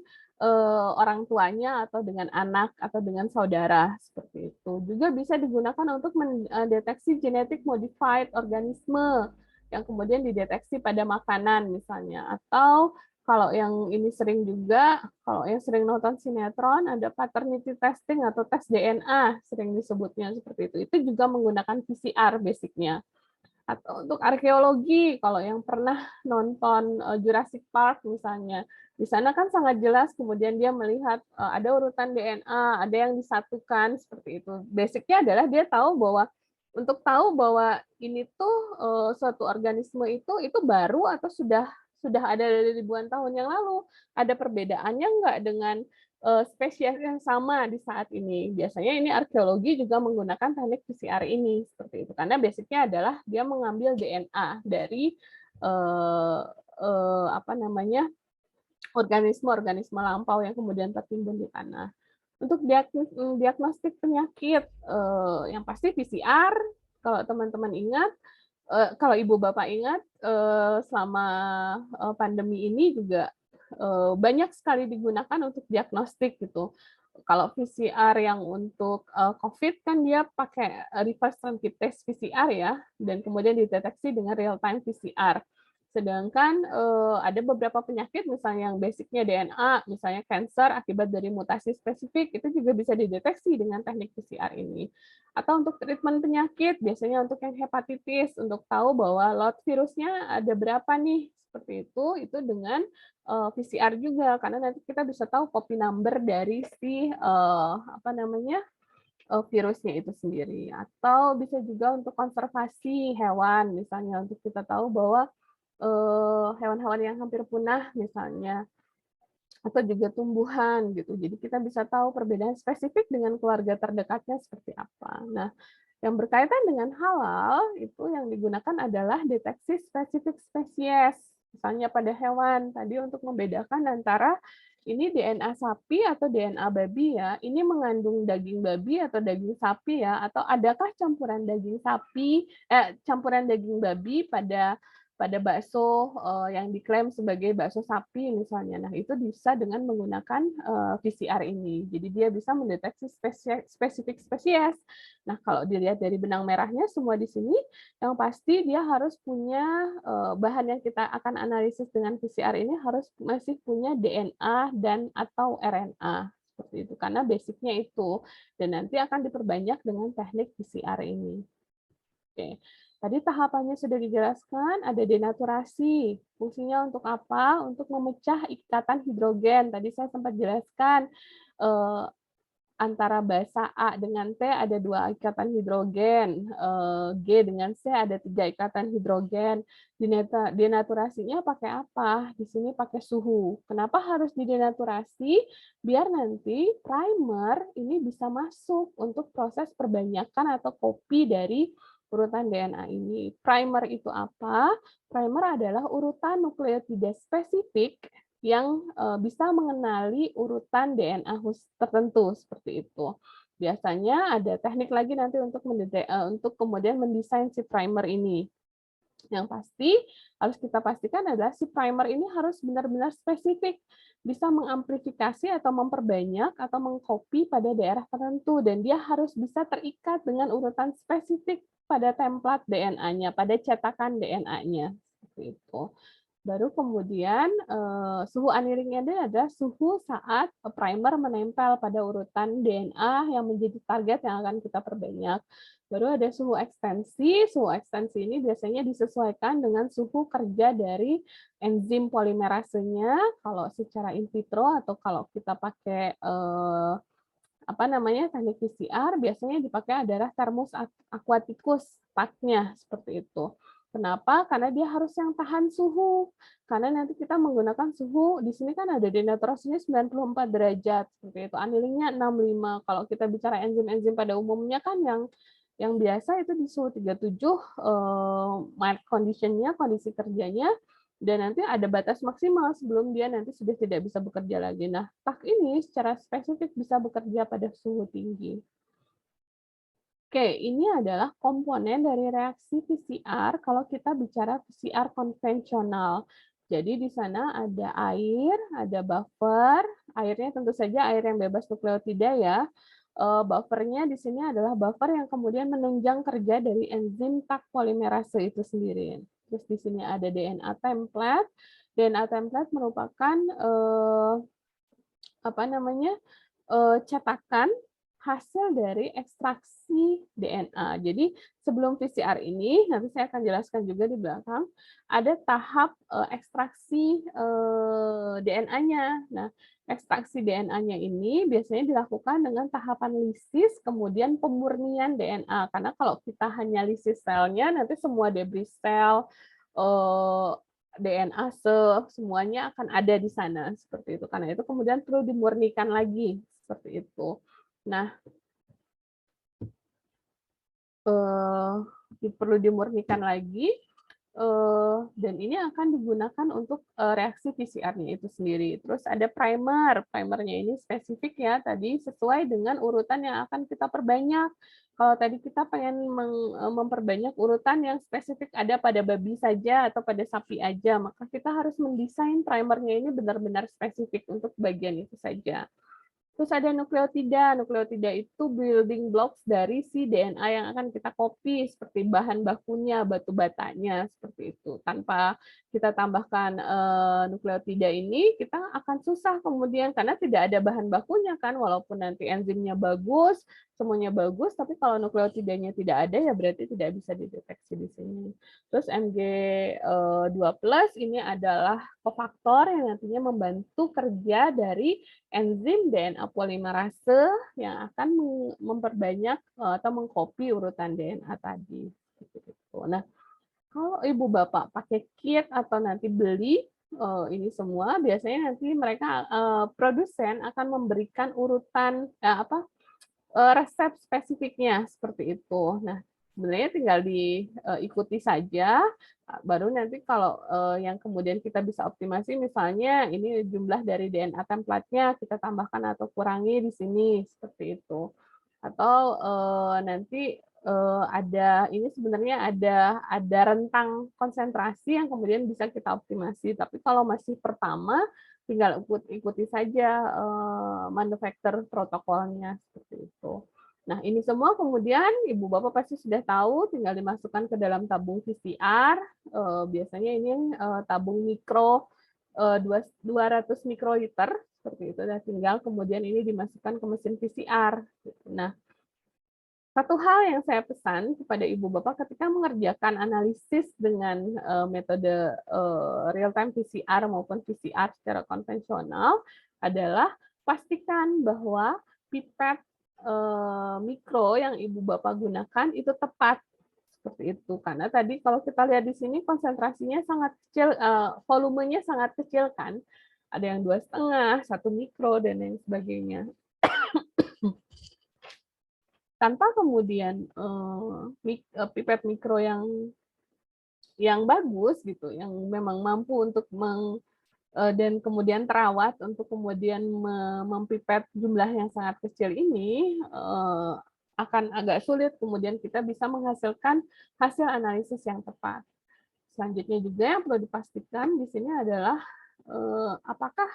orang tuanya atau dengan anak atau dengan saudara seperti itu. Juga bisa digunakan untuk mendeteksi genetic modified organisme yang kemudian dideteksi pada makanan misalnya, atau kalau yang ini sering juga, kalau yang sering nonton sinetron ada paternity testing atau tes DNA sering disebutnya seperti itu. Itu juga menggunakan PCR basicnya. Atau untuk arkeologi, kalau yang pernah nonton Jurassic Park misalnya, di sana kan sangat jelas kemudian dia melihat ada urutan DNA, ada yang disatukan seperti itu. Basicnya adalah dia tahu bahwa untuk tahu bahwa ini tuh suatu organisme itu baru atau sudah ada dari ribuan tahun yang lalu. Ada perbedaannya nggak dengan spesies yang sama di saat ini. Biasanya ini arkeologi juga menggunakan teknik PCR ini seperti itu karena basicnya adalah dia mengambil DNA dari organisme-organisme lampau yang kemudian tertimbun di tanah. Untuk diagnostik penyakit yang pasti PCR, kalau teman-teman ingat, kalau Ibu Bapak ingat selama pandemi ini juga banyak sekali digunakan untuk diagnostik gitu. Kalau PCR yang untuk COVID kan dia pakai reverse transcriptase PCR ya, dan kemudian dideteksi dengan real time PCR. Sedangkan ada beberapa penyakit misalnya yang basicnya DNA, misalnya kanker akibat dari mutasi spesifik, itu juga bisa dideteksi dengan teknik PCR ini. Atau untuk treatment penyakit, biasanya untuk yang hepatitis, untuk tahu bahwa lot virusnya ada berapa nih, seperti itu dengan PCR juga, karena nanti kita bisa tahu copy number dari si virusnya itu sendiri. Atau bisa juga untuk konservasi hewan, misalnya untuk kita tahu bahwa hewan-hewan yang hampir punah misalnya, atau juga tumbuhan gitu. Jadi kita bisa tahu perbedaan spesifik dengan keluarga terdekatnya seperti apa. Nah, yang berkaitan dengan halal itu yang digunakan adalah deteksi spesifik spesies, misalnya pada hewan tadi untuk membedakan antara ini DNA sapi atau DNA babi ya, ini mengandung daging babi atau daging sapi ya, atau adakah campuran daging babi pada pada bakso yang diklaim sebagai bakso sapi misalnya. Nah, itu bisa dengan menggunakan PCR ini. Jadi dia bisa mendeteksi spesifik spesies. Nah, kalau dilihat dari benang merahnya semua di sini, yang pasti dia harus punya bahan yang kita akan analisis dengan PCR ini harus masih punya DNA dan atau RNA seperti itu. Karena basicnya itu. Dan nanti akan diperbanyak dengan teknik PCR ini. Oke. Tadi tahapannya sudah dijelaskan, ada denaturasi. Fungsinya untuk apa? Untuk memecah ikatan hidrogen. Tadi saya sempat jelaskan, eh, antara basa A dengan T ada 2 ikatan hidrogen, G dengan C ada 3 ikatan hidrogen. Denaturasinya pakai apa? Di sini pakai suhu. Kenapa harus didenaturasi? Biar nanti primer ini bisa masuk untuk proses perbanyakan atau copy dari urutan DNA ini. Primer itu apa? Primer adalah urutan nukleotida spesifik yang bisa mengenali urutan DNA tertentu seperti itu. Biasanya ada teknik lagi nanti untuk kemudian mendesain si primer ini. Yang pasti harus kita pastikan adalah si primer ini harus benar-benar spesifik, bisa mengamplifikasi atau memperbanyak atau mengcopy pada daerah tertentu dan dia harus bisa terikat dengan urutan spesifik pada template DNA-nya, pada cetakan DNA-nya seperti itu. Baru kemudian suhu anilinnya adalah suhu saat primer menempel pada urutan DNA yang menjadi target yang akan kita perbanyak. Baru ada suhu ekstensi. Suhu ekstensi ini biasanya disesuaikan dengan suhu kerja dari enzim polimerasenya. Kalau secara in vitro atau kalau kita pakai apa namanya teknik PCR, biasanya dipakai adalah termus aquaticus taknya seperti itu. Kenapa? Karena dia harus yang tahan suhu. Karena nanti kita menggunakan suhu, di sini kan ada denaturasinya 94 derajat, seperti itu. Anilingnya 65. Kalau kita bicara enzim-enzim pada umumnya kan yang biasa itu di suhu 37, mild condition-nya, kondisi kerjanya, dan nanti ada batas maksimal sebelum dia nanti sudah tidak bisa bekerja lagi. Nah, tak ini secara spesifik bisa bekerja pada suhu tinggi. Oke, ini adalah komponen dari reaksi PCR kalau kita bicara PCR konvensional. Jadi di sana ada air, ada buffer, airnya tentu saja air yang bebas nukleotida ya. Buffernya di sini adalah buffer yang kemudian menunjang kerja dari enzim Taq polimerase itu sendiri. Terus di sini ada DNA template. DNA template merupakan apa namanya cetakan hasil dari ekstraksi DNA. Jadi sebelum PCR ini, nanti saya akan jelaskan juga di belakang, ada tahap ekstraksi DNA-nya. Nah, ekstraksi DNA-nya ini biasanya dilakukan dengan tahapan lisis, kemudian pemurnian DNA. Karena kalau kita hanya lisis selnya, nanti semua debris sel, DNA semuanya akan ada di sana seperti itu. Karena itu kemudian perlu dimurnikan lagi seperti itu. Nah, perlu dimurnikan lagi, dan ini akan digunakan untuk reaksi PCR-nya itu sendiri. Terus ada primer, primernya ini spesifik ya, tadi sesuai dengan urutan yang akan kita perbanyak. Kalau tadi kita pengen memperbanyak urutan yang spesifik ada pada babi saja atau pada sapi aja, maka kita harus mendesain primernya ini benar-benar spesifik untuk bagian itu saja. Terus ada nukleotida. Nukleotida itu building blocks dari si DNA yang akan kita copy, seperti bahan bakunya, batu batanya, seperti itu. Tanpa kita tambahkan nukleotida ini, kita akan susah kemudian, karena tidak ada bahan bakunya kan, walaupun nanti enzimnya bagus, semuanya bagus, tapi kalau nukleotidanya tidak ada, ya berarti tidak bisa dideteksi di sini. Terus Mg2+ ini adalah kofaktor yang nantinya membantu kerja dari enzim DNA polimerase yang akan memperbanyak atau mengcopy urutan DNA tadi. Nah, kalau ibu bapak pakai kit atau nanti beli ini semua, biasanya nanti mereka produsen akan memberikan urutan resep spesifiknya seperti itu. Nah, sebenarnya tinggal diikuti saja. Baru nanti kalau yang kemudian kita bisa optimasi, misalnya ini jumlah dari DNA template-nya kita tambahkan atau kurangi di sini seperti itu. Atau nanti ada ini sebenarnya ada rentang konsentrasi yang kemudian bisa kita optimasi. Tapi kalau masih pertama, tinggal ikuti saja manufaktur protokolnya seperti itu. Nah, ini semua kemudian Ibu Bapak pasti sudah tahu, tinggal dimasukkan ke dalam tabung PCR. Biasanya ini tabung mikro 200 mikroliter seperti itu. Dan tinggal kemudian ini dimasukkan ke mesin PCR. Nah, satu hal yang saya pesan kepada Ibu Bapak ketika mengerjakan analisis dengan metode real time PCR maupun PCR secara konvensional adalah pastikan bahwa pipet mikro yang Ibu Bapak gunakan itu tepat seperti itu. Karena tadi kalau kita lihat di sini konsentrasinya sangat kecil, volumenya sangat kecil kan. Ada yang 2,5, 1 mikro dan lain sebagainya. Tanpa kemudian pipet mikro yang bagus gitu, yang memang mampu untuk dan kemudian terawat untuk kemudian mempipet jumlah yang sangat kecil ini, akan agak sulit kemudian kita bisa menghasilkan hasil analisis yang tepat. Selanjutnya juga yang perlu dipastikan di sini adalah apakah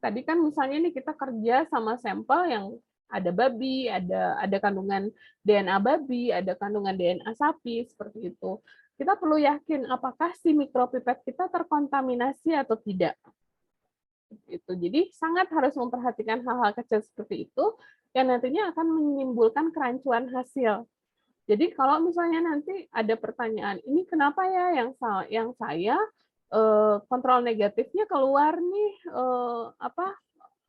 tadi kan misalnya nih kita kerja sama sampel yang ada babi, ada kandungan DNA babi, ada kandungan DNA sapi seperti itu. Kita perlu yakin apakah si mikropipet kita terkontaminasi atau tidak. Itu. Jadi sangat harus memperhatikan hal-hal kecil seperti itu yang nantinya akan menimbulkan kerancuan hasil. Jadi kalau misalnya nanti ada pertanyaan, ini kenapa ya yang saya kontrol negatifnya keluar nih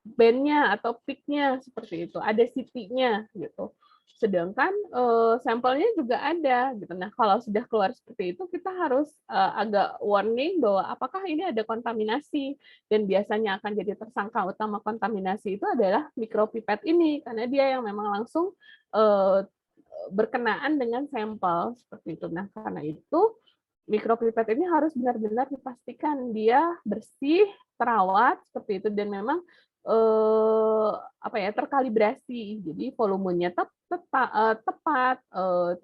band-nya atau peak-nya seperti itu, ada CT-nya gitu. Sedangkan sampelnya juga ada gitu. Nah, kalau sudah keluar seperti itu kita harus agak warning bahwa apakah ini ada kontaminasi, dan biasanya akan jadi tersangka utama kontaminasi itu adalah mikropipet ini karena dia yang memang langsung berkenaan dengan sampel seperti itu. Nah, karena itu mikropipet ini harus benar-benar dipastikan dia bersih, terawat seperti itu dan memang terkalibrasi. Jadi volumenya tepat,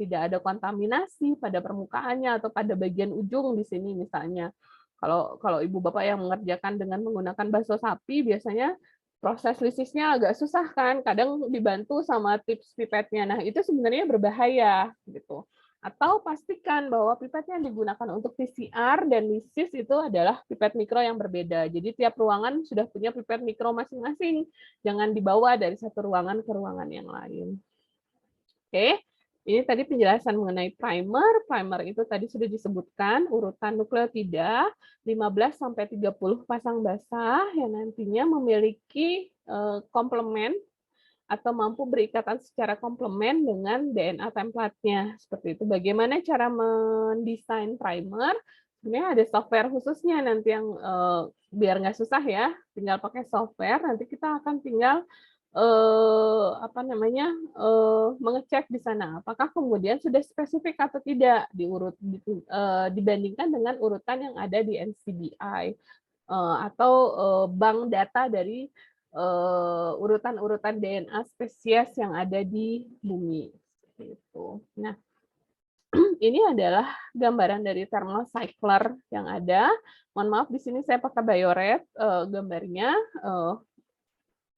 tidak ada kontaminasi pada permukaannya atau pada bagian ujung di sini misalnya. Kalau Ibu Bapak yang mengerjakan dengan menggunakan bakso sapi biasanya proses lisisnya agak susah kan, kadang dibantu sama tips pipetnya. Nah, itu sebenarnya berbahaya gitu. Atau pastikan bahwa pipet yang digunakan untuk PCR dan lisis itu adalah pipet mikro yang berbeda. Jadi tiap ruangan sudah punya pipet mikro masing-masing. Jangan dibawa dari satu ruangan ke ruangan yang lain. Oke, ini tadi penjelasan mengenai primer. Primer itu tadi sudah disebutkan urutan nukleotida 15 sampai 30 pasang basah yang nantinya memiliki komplement atau mampu berikatan secara komplement dengan DNA template-nya. Seperti itu. Bagaimana cara mendesain primer? Sebenarnya ada software khususnya nanti yang biar nggak susah ya, tinggal pakai software. Nanti kita akan tinggal mengecek di sana apakah kemudian sudah spesifik atau tidak dibandingkan dengan urutan yang ada di NCBI atau bank data dari urutan-urutan DNA spesies yang ada di bumi. Gitu. Nah, ini adalah gambaran dari thermal cycler yang ada. Mohon maaf, di sini saya pakai Bioret gambarnya.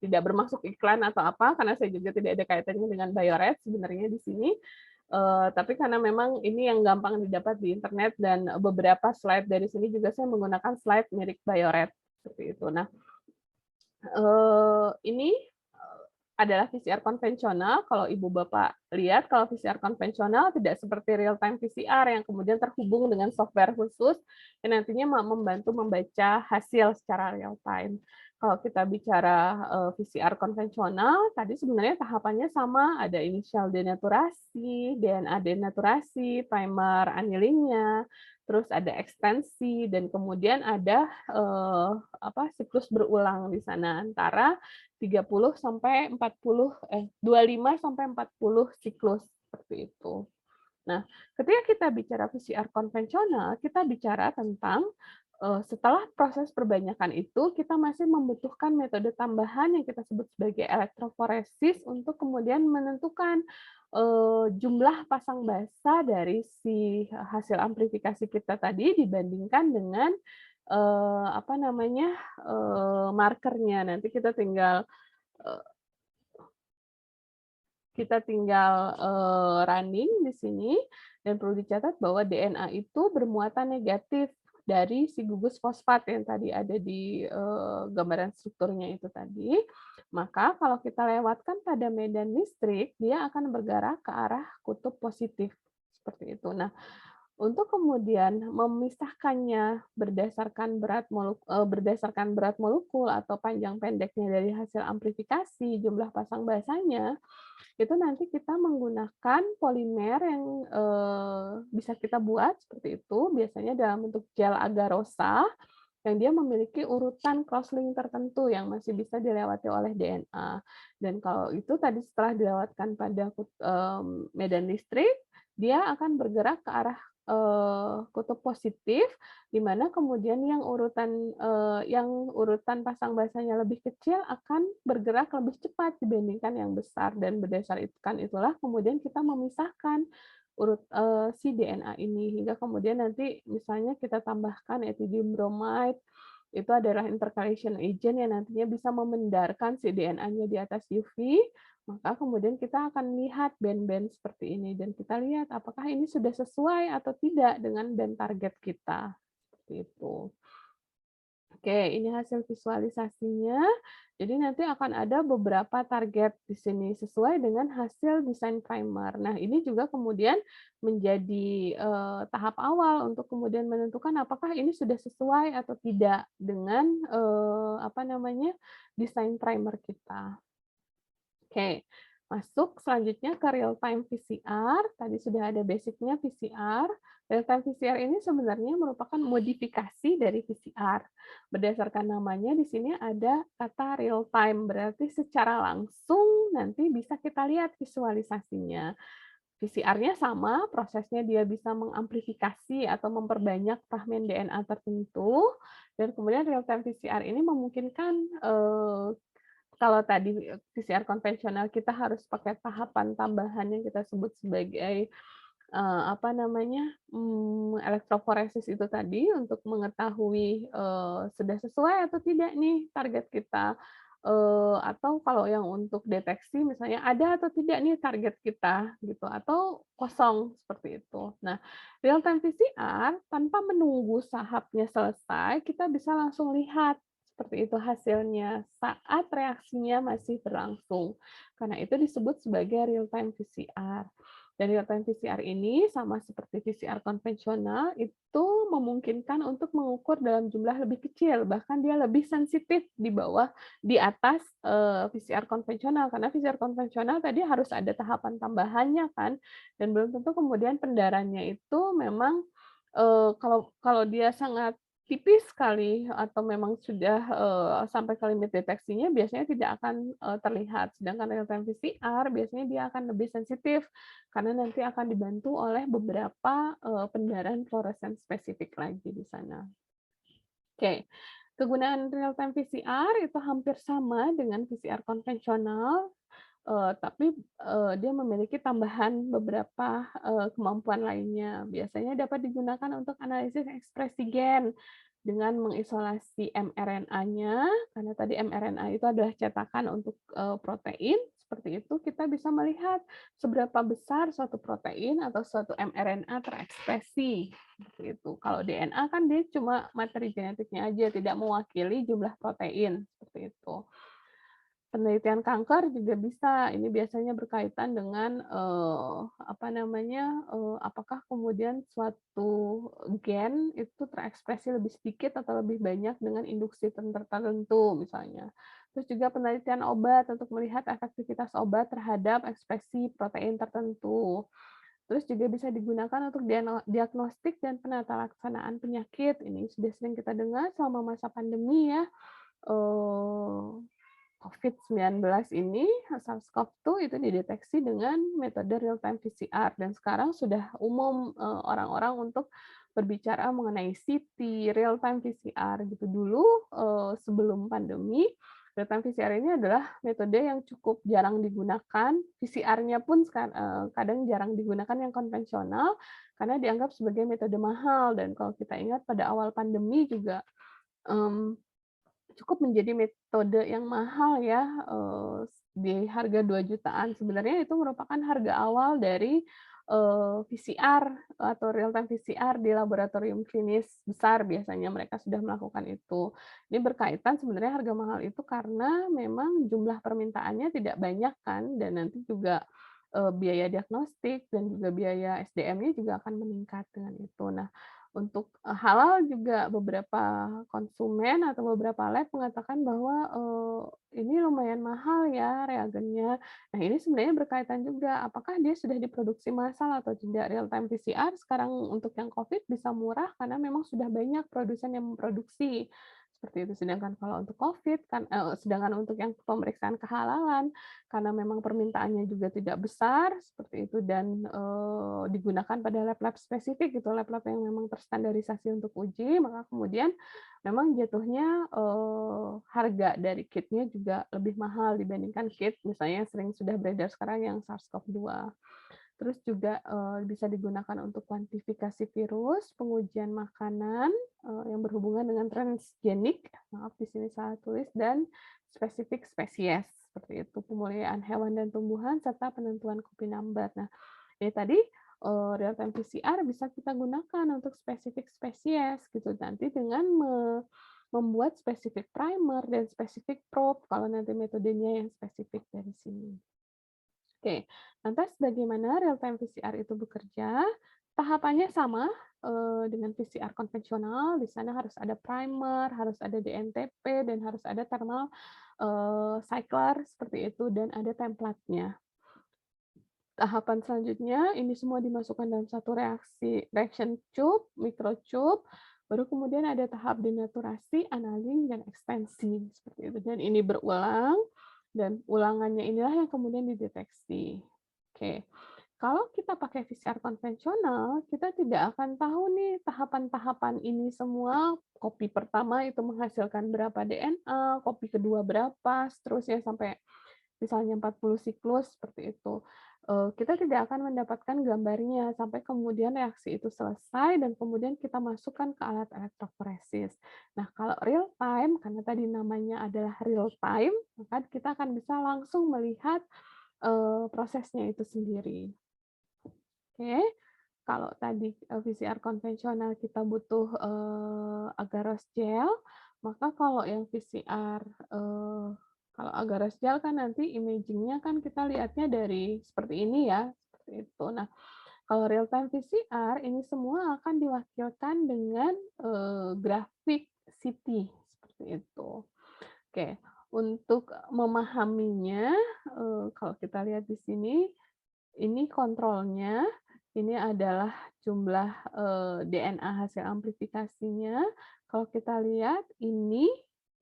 Tidak bermaksud iklan atau apa, karena saya juga tidak ada kaitannya dengan Bioret sebenarnya di sini. Tapi karena memang ini yang gampang didapat di internet dan beberapa slide dari sini juga saya menggunakan slide mirip Bioret seperti itu. Nah, ini adalah PCR konvensional. Kalau Ibu Bapak lihat, kalau PCR konvensional tidak seperti real time PCR yang kemudian terhubung dengan software khusus yang nantinya membantu membaca hasil secara real time. Kalau kita bicara PCR konvensional, tadi sebenarnya tahapannya sama, ada initial denaturasi, DNA denaturasi, primer anilingnya, terus ada ekstensi, dan kemudian ada siklus berulang di sana antara 30 sampai 40 25 sampai 40 siklus seperti itu. Nah, ketika kita bicara PCR konvensional, kita bicara tentang Setelah proses perbanyakan itu, kita masih membutuhkan metode tambahan yang kita sebut sebagai elektroforesis untuk kemudian menentukan, jumlah pasang basa dari si hasil amplifikasi kita tadi dibandingkan dengan, apa namanya, markernya. Nanti eee, kita tinggal running di sini dan perlu dicatat bahwa DNA itu bermuatan negatif dari si gugus fosfat yang tadi ada di, gambaran strukturnya itu tadi. Maka kalau kita lewatkan pada medan listrik, dia akan bergerak ke arah kutub positif, seperti itu. Nah, untuk kemudian memisahkannya berdasarkan berat molekul atau panjang pendeknya dari hasil amplifikasi jumlah pasang basanya, itu nanti kita menggunakan polimer yang, bisa kita buat seperti itu, biasanya dalam bentuk gel agarosa, yang dia memiliki urutan crosslink tertentu yang masih bisa dilewati oleh DNA. Dan kalau itu tadi setelah dilewatkan pada medan listrik, dia akan bergerak ke arah, kutub positif, di mana kemudian yang urutan pasang basanya lebih kecil akan bergerak lebih cepat dibandingkan yang besar, dan berdasarkan itulah kemudian kita memisahkan si DNA ini, hingga kemudian nanti misalnya kita tambahkan ethidium bromide, itu adalah intercalation agent yang nantinya bisa memendarkan si DNA-nya di atas UV, maka kemudian kita akan lihat band-band seperti ini dan kita lihat apakah ini sudah sesuai atau tidak dengan band target kita, seperti itu. Oke, ini hasil visualisasinya. Jadi nanti akan ada beberapa target di sini sesuai dengan hasil desain primer. Nah, ini juga kemudian menjadi tahap awal untuk kemudian menentukan apakah ini sudah sesuai atau tidak dengan apa namanya desain primer kita. Oke, masuk selanjutnya ke real time PCR. Tadi sudah ada basicnya PCR. Real time PCR ini sebenarnya merupakan modifikasi dari PCR. Berdasarkan namanya di sini ada kata real time, berarti secara langsung nanti bisa kita lihat visualisasinya. PCR-nya sama, prosesnya dia bisa mengamplifikasi atau memperbanyak fragmen DNA tertentu, dan kemudian real time PCR ini memungkinkan kalau tadi PCR konvensional kita harus pakai tahapan tambahan yang kita sebut sebagai, apa namanya, elektroforesis itu tadi untuk mengetahui, sudah sesuai atau tidak nih target kita, atau kalau yang untuk deteksi misalnya ada atau tidak nih target kita gitu, atau kosong, seperti itu. Nah, real time PCR tanpa menunggu tahapnya selesai, kita bisa langsung lihat seperti itu hasilnya saat reaksinya masih berlangsung. Karena itu disebut sebagai real time PCR. Dan real time PCR ini sama seperti PCR konvensional itu memungkinkan untuk mengukur dalam jumlah lebih kecil, bahkan dia lebih sensitif di atas PCR konvensional, karena PCR konvensional tadi harus ada tahapan tambahannya kan, dan belum tentu kemudian pendarannya itu memang kalau kalau dia sangat tipis sekali atau memang sudah, sampai ke limit deteksinya biasanya tidak akan, terlihat. Sedangkan real time PCR biasanya dia akan lebih sensitif, karena nanti akan dibantu oleh beberapa, pendarahan fluoresen spesifik lagi di sana. Oke, kegunaan real time PCR itu hampir sama dengan PCR konvensional, tapi, dia memiliki tambahan beberapa, kemampuan lainnya. Biasanya dapat digunakan untuk analisis ekspresi gen dengan mengisolasi mRNA-nya, karena tadi mRNA itu adalah cetakan untuk, protein, seperti itu kita bisa melihat seberapa besar suatu protein atau suatu mRNA terekspresi, seperti itu. Kalau DNA kan dia cuma materi genetiknya aja, tidak mewakili jumlah protein, seperti itu. Penelitian kanker juga bisa, ini biasanya berkaitan dengan, apa namanya, apakah kemudian suatu gen itu terekspresi lebih sedikit atau lebih banyak dengan induksi tertentu misalnya. Terus juga penelitian obat untuk melihat efektivitas obat terhadap ekspresi protein tertentu. Terus juga bisa digunakan untuk diagnostik dan penata laksanaan penyakit, ini sudah sering kita dengar selama masa pandemi ya, eee COVID-19 ini, SARS-CoV-2 itu dideteksi dengan metode real time PCR dan sekarang sudah umum, orang-orang untuk berbicara mengenai CT, real time PCR gitu. Dulu, sebelum pandemi, real time PCR ini adalah metode yang cukup jarang digunakan, PCR-nya pun kadang jarang digunakan yang konvensional, karena dianggap sebagai metode mahal dan kalau kita ingat pada awal pandemi juga, mmm cukup menjadi metode yang mahal ya, di harga 2 jutaan. Sebenarnya itu merupakan harga awal dari, PCR atau real time PCR di laboratorium klinis besar biasanya mereka sudah melakukan itu. Ini berkaitan sebenarnya harga mahal itu karena memang jumlah permintaannya tidak banyak kan dan nanti juga, biaya diagnostik dan juga biaya SDM-nya juga akan meningkat dengan itu. Nah, untuk, halal juga beberapa konsumen atau beberapa lab mengatakan bahwa, ini lumayan mahal ya reagennya. Nah, ini sebenarnya berkaitan juga, apakah dia sudah diproduksi massal atau tidak. Real time PCR sekarang untuk yang COVID bisa murah karena memang sudah banyak produsen yang memproduksi, seperti itu. Sedangkan kalau untuk COVID kan sedangkan untuk yang pemeriksaan kehalalan, karena memang permintaannya juga tidak besar, seperti itu, dan, digunakan pada lab-lab spesifik gitu, lab-lab yang memang terstandarisasi untuk uji, maka kemudian memang jatuhnya, harga dari kitnya juga lebih mahal dibandingkan kit misalnya yang sering sudah beredar sekarang yang SARS-CoV-2. Terus juga, bisa digunakan untuk kuantifikasi virus, pengujian makanan, yang berhubungan dengan transgenik, maaf di sini salah tulis, dan spesifik spesies, seperti itu, pemulihan hewan dan tumbuhan, serta penentuan kopi number. Nah, ini tadi, real time PCR bisa kita gunakan untuk spesifik spesies gitu, nanti dengan membuat spesifik primer dan spesifik probe kalau nanti metodenya yang spesifik dari sini. Oke, lantas bagaimana real time PCR itu bekerja? Tahapannya sama, dengan PCR konvensional, di sana harus ada primer, harus ada DNTP, dan harus ada thermal, cycler, seperti itu, dan ada templatenya. Tahapan selanjutnya, ini semua dimasukkan dalam satu reaction tube, microtube, baru kemudian ada tahap denaturasi, annealing, dan ekstensi, seperti itu. Dan ini berulang, dan ulangannya inilah yang kemudian dideteksi. Oke, kalau kita pakai PCR konvensional, kita tidak akan tahu nih tahapan-tahapan ini semua, kopi pertama itu menghasilkan berapa DNA, kopi kedua berapa, seterusnya sampai misalnya 40 siklus, seperti itu. Kita tidak akan mendapatkan gambarnya sampai kemudian reaksi itu selesai dan kemudian kita masukkan ke alat elektroforesis. Nah, kalau real time, karena tadi namanya adalah real time, maka kita akan bisa langsung melihat, prosesnya itu sendiri. Oke, kalau tadi, PCR konvensional kita butuh, agar-agar gel, maka kalau yang PCR, kalau agar-agar gel kan nanti imaging-nya kan kita lihatnya dari seperti ini ya, seperti itu. Nah, kalau real time PCR ini semua akan diwakilkan dengan, grafik CT, seperti itu. Oke, untuk memahaminya, kalau kita lihat di sini, ini kontrolnya, ini adalah jumlah, DNA hasil amplifikasinya. Kalau kita lihat ini,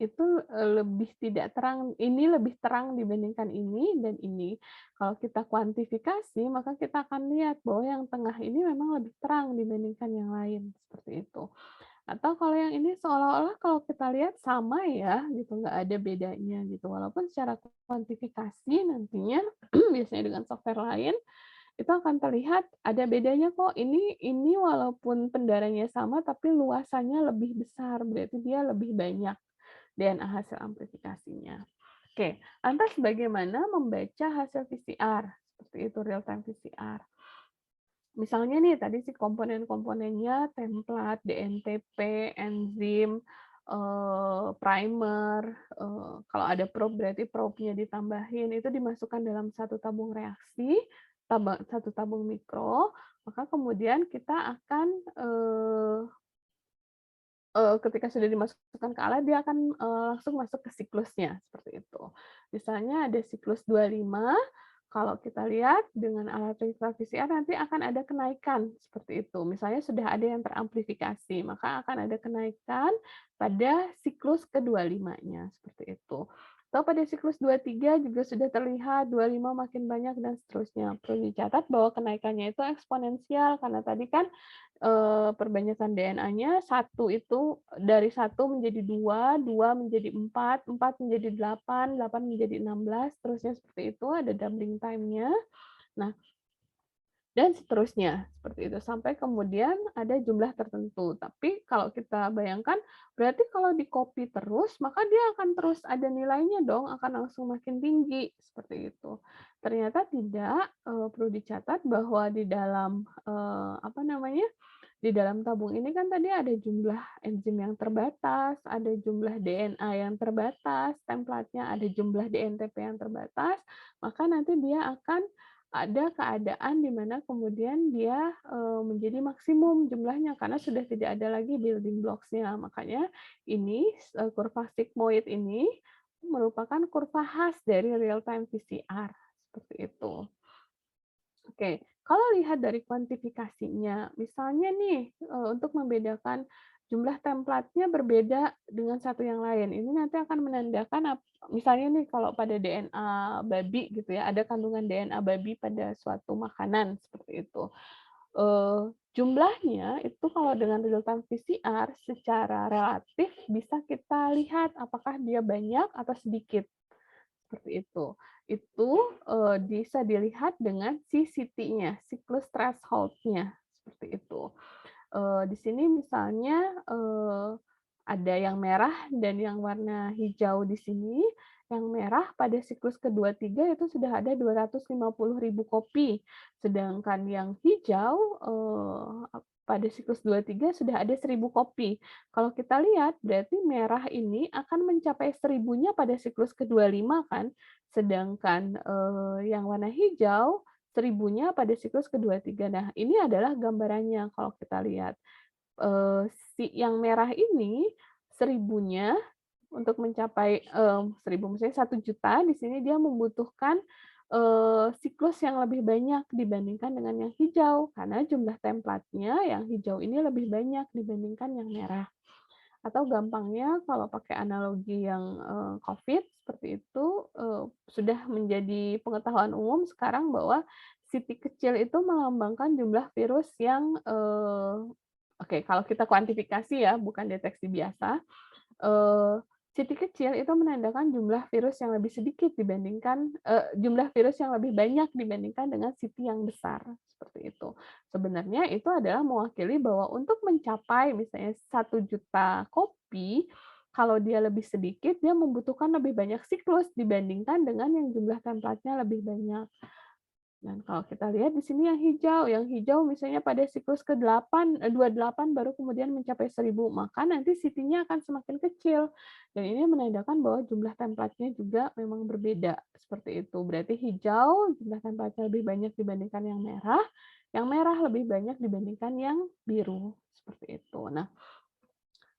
itu, lebih tidak terang, ini lebih terang dibandingkan ini dan ini. Kalau kita kuantifikasi, maka kita akan lihat bahwa yang tengah ini memang lebih terang dibandingkan yang lain, seperti itu. Atau kalau yang ini seolah-olah kalau kita lihat sama ya, gitu, nggak ada bedanya gitu. Walaupun secara kuantifikasi nantinya biasanya dengan software lain, itu akan terlihat ada bedanya kok, ini walaupun pendaranya sama, tapi luasannya lebih besar, berarti dia lebih banyak DNA hasil amplifikasinya. Oke, lantas bagaimana membaca hasil PCR? Seperti itu, real time PCR. Misalnya nih, tadi sih komponen-komponennya templat, DNTP, enzim, primer, kalau ada probe berarti probe-nya ditambahin, itu dimasukkan dalam satu tabung reaksi, satu tabung mikro, maka kemudian kita akan, ketika sudah dimasukkan ke alat, dia akan, langsung masuk ke siklusnya, seperti itu. Misalnya ada siklus 25, kalau kita lihat dengan alat registrar PCR nanti akan ada kenaikan, seperti itu. Misalnya sudah ada yang teramplifikasi, maka akan ada kenaikan pada siklus ke-25-nya, seperti itu. Atau pada siklus 23 juga sudah terlihat, 25 makin banyak dan seterusnya. Perlu dicatat bahwa kenaikannya itu eksponensial karena tadi kan, perbanyakan DNA-nya satu itu dari satu menjadi 2, 2 menjadi 4, 4 menjadi 8, 8 menjadi 16, seterusnya seperti itu, ada doubling time-nya. Nah, dan seterusnya, seperti itu, sampai kemudian ada jumlah tertentu. Tapi kalau kita bayangkan, berarti kalau di-copy terus, maka dia akan terus ada nilainya dong, akan langsung makin tinggi, seperti itu. Ternyata tidak, perlu dicatat bahwa di dalam, apa namanya, di dalam tabung ini kan tadi ada jumlah enzim yang terbatas, ada jumlah DNA yang terbatas, templatenya ada jumlah DNTP yang terbatas, maka nanti dia akan ada keadaan di mana kemudian dia, menjadi maksimum jumlahnya karena sudah tidak ada lagi building blocks-nya. Makanya ini, kurva sigmoid ini merupakan kurva khas dari real time PCR, seperti itu. Oke, kalau lihat dari kuantifikasinya, misalnya nih, untuk membedakan jumlah templatenya berbeda dengan satu yang lain, ini nanti akan menandakan misalnya nih kalau pada DNA babi gitu ya, ada kandungan DNA babi pada suatu makanan seperti itu. Jumlahnya itu kalau dengan real time PCR secara relatif bisa kita lihat apakah dia banyak atau sedikit. Seperti itu. Itu, bisa dilihat dengan CT-nya, siklus threshold-nya, seperti itu. Di sini misalnya, ada yang merah dan yang warna hijau di sini. Yang merah pada siklus kedua 3 itu sudah ada 250.000 kopi, sedangkan yang hijau, pada siklus 23 sudah ada 1.000 kopi. Kalau kita lihat berarti merah ini akan mencapai 1.000-nya pada siklus ke-25 kan, sedangkan, yang warna hijau 1.000-nya pada siklus ke-23. Nah, ini adalah gambarannya kalau kita lihat. Si yang merah ini 1.000-nya untuk mencapai, 1.000 misalnya 1.000.000 di sini dia membutuhkan, siklus yang lebih banyak dibandingkan dengan yang hijau, karena jumlah templatenya yang hijau ini lebih banyak dibandingkan yang merah. Atau gampangnya kalau pakai analogi yang, Covid seperti itu, sudah menjadi pengetahuan umum sekarang bahwa titik kecil itu melambangkan jumlah virus yang, oke kalau kita kuantifikasi ya bukan deteksi biasa, eee, titik kecil itu menandakan jumlah virus yang lebih sedikit dibandingkan jumlah virus yang lebih banyak dibandingkan dengan CT yang besar, seperti itu. Sebenarnya itu adalah mewakili bahwa untuk mencapai misalnya 1.000.000 kopi, kalau dia lebih sedikit, dia membutuhkan lebih banyak siklus dibandingkan dengan yang jumlah templatenya lebih banyak. Dan kalau kita lihat di sini yang hijau misalnya pada siklus ke-8, 28 baru kemudian mencapai 1.000, maka nanti CT-nya akan semakin kecil. Dan ini menandakan bahwa jumlah templatenya juga memang berbeda, seperti itu. Berarti hijau jumlah templatenya lebih banyak dibandingkan yang merah lebih banyak dibandingkan yang biru, seperti itu. Nah,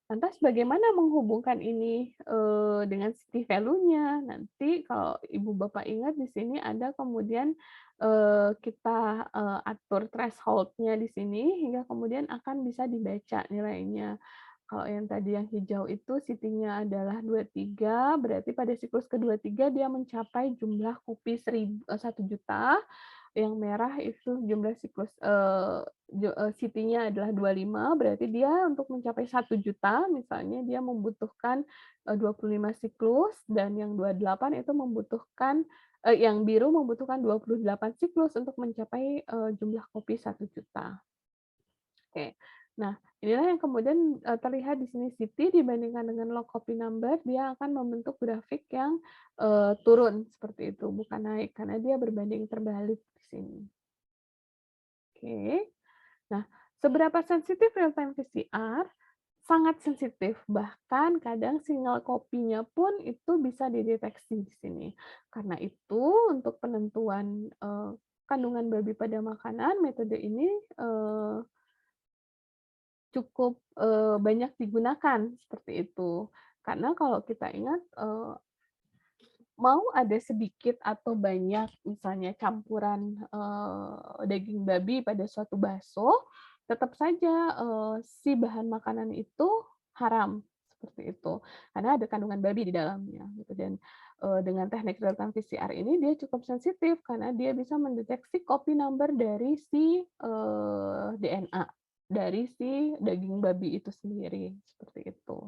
lantas bagaimana menghubungkan ini, dengan city value-nya? Nanti kalau Ibu Bapak ingat di sini ada kemudian, kita, atur threshold-nya di sini hingga kemudian akan bisa dibaca nilainya. Kalau yang tadi yang hijau itu city-nya adalah 23, berarti pada siklus ke-23 dia mencapai jumlah kopi 1.000.000, yang merah itu jumlah siklus, CT-nya adalah 25, berarti dia untuk mencapai 1.000.000 misalnya dia membutuhkan, 25 siklus dan yang 28 itu membutuhkan yang biru membutuhkan 28 siklus untuk mencapai, jumlah kopi 1.000.000. Oke. Nah, inilah yang kemudian, terlihat di sini CT dibandingkan dengan log copy number, dia akan membentuk grafik yang, turun seperti itu, bukan naik, karena dia berbanding terbalik di sini. Oke. Nah, seberapa sensitif real time PCR? Sangat sensitif, bahkan kadang sinyal kopinya pun itu bisa dideteksi di sini. Karena itu untuk penentuan, kandungan babi pada makanan, metode ini, cukup, banyak digunakan, seperti itu. Karena kalau kita ingat, mau ada sedikit atau banyak misalnya campuran, daging babi pada suatu bakso, tetap saja, si bahan makanan itu haram, seperti itu. Karena ada kandungan babi di dalamnya gitu dan, dengan teknik real time PCR ini dia cukup sensitif karena dia bisa mendeteksi copy number dari si, DNA, dari si daging babi itu sendiri, seperti itu.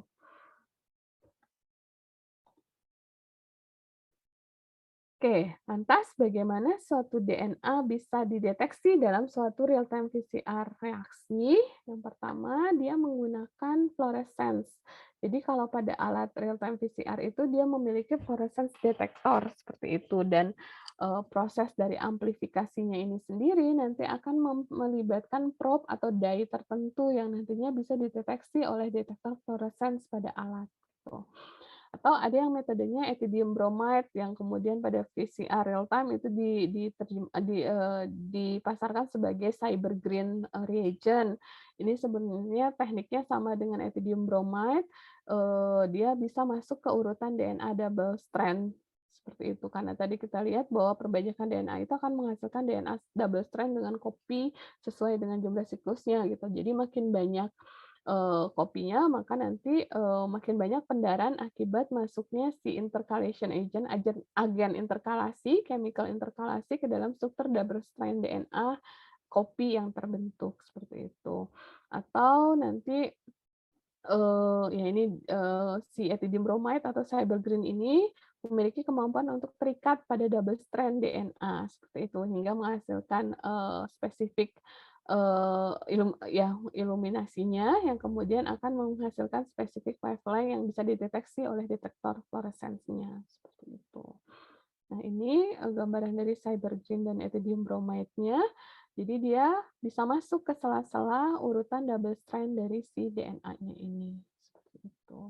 Oke, lantas bagaimana suatu DNA bisa dideteksi dalam suatu real-time PCR reaksi? Yang pertama, dia menggunakan fluorescence. Jadi kalau pada alat real-time PCR itu dia memiliki fluorescence detector seperti itu dan proses dari amplifikasinya ini sendiri nanti akan melibatkan probe atau dye tertentu yang nantinya bisa dideteksi oleh detektor fluorescence pada alat. Gitu. Atau ada yang metodenya ethidium bromide yang kemudian pada PCR real time itu dipasarkan sebagai cyber green reagent. Ini sebenarnya tekniknya sama dengan ethidium bromide, dia bisa masuk ke urutan DNA double strand, seperti itu. Karena tadi kita lihat bahwa perbanyakan DNA itu akan menghasilkan DNA double strand dengan kopi sesuai dengan jumlah siklusnya gitu. Jadi makin banyak kopinya, maka nanti, makin banyak pendarahan akibat masuknya si intercalation agent, agen interkalasi, chemical interkalasi ke dalam struktur double strand DNA kopi yang terbentuk, seperti itu. Atau nanti, ya ini, si ethidium bromide atau cyber green ini memiliki kemampuan untuk terikat pada double strand DNA, seperti itu, hingga menghasilkan, spesifik, iluminasinya yang kemudian akan menghasilkan spesifik wavelength yang bisa dideteksi oleh detektor fluorescence-nya, seperti itu. Nah, ini, gambaran dari cyber green dan ethidium bromide-nya. Jadi dia bisa masuk ke sela-sela urutan double strand dari si DNA-nya ini, seperti itu.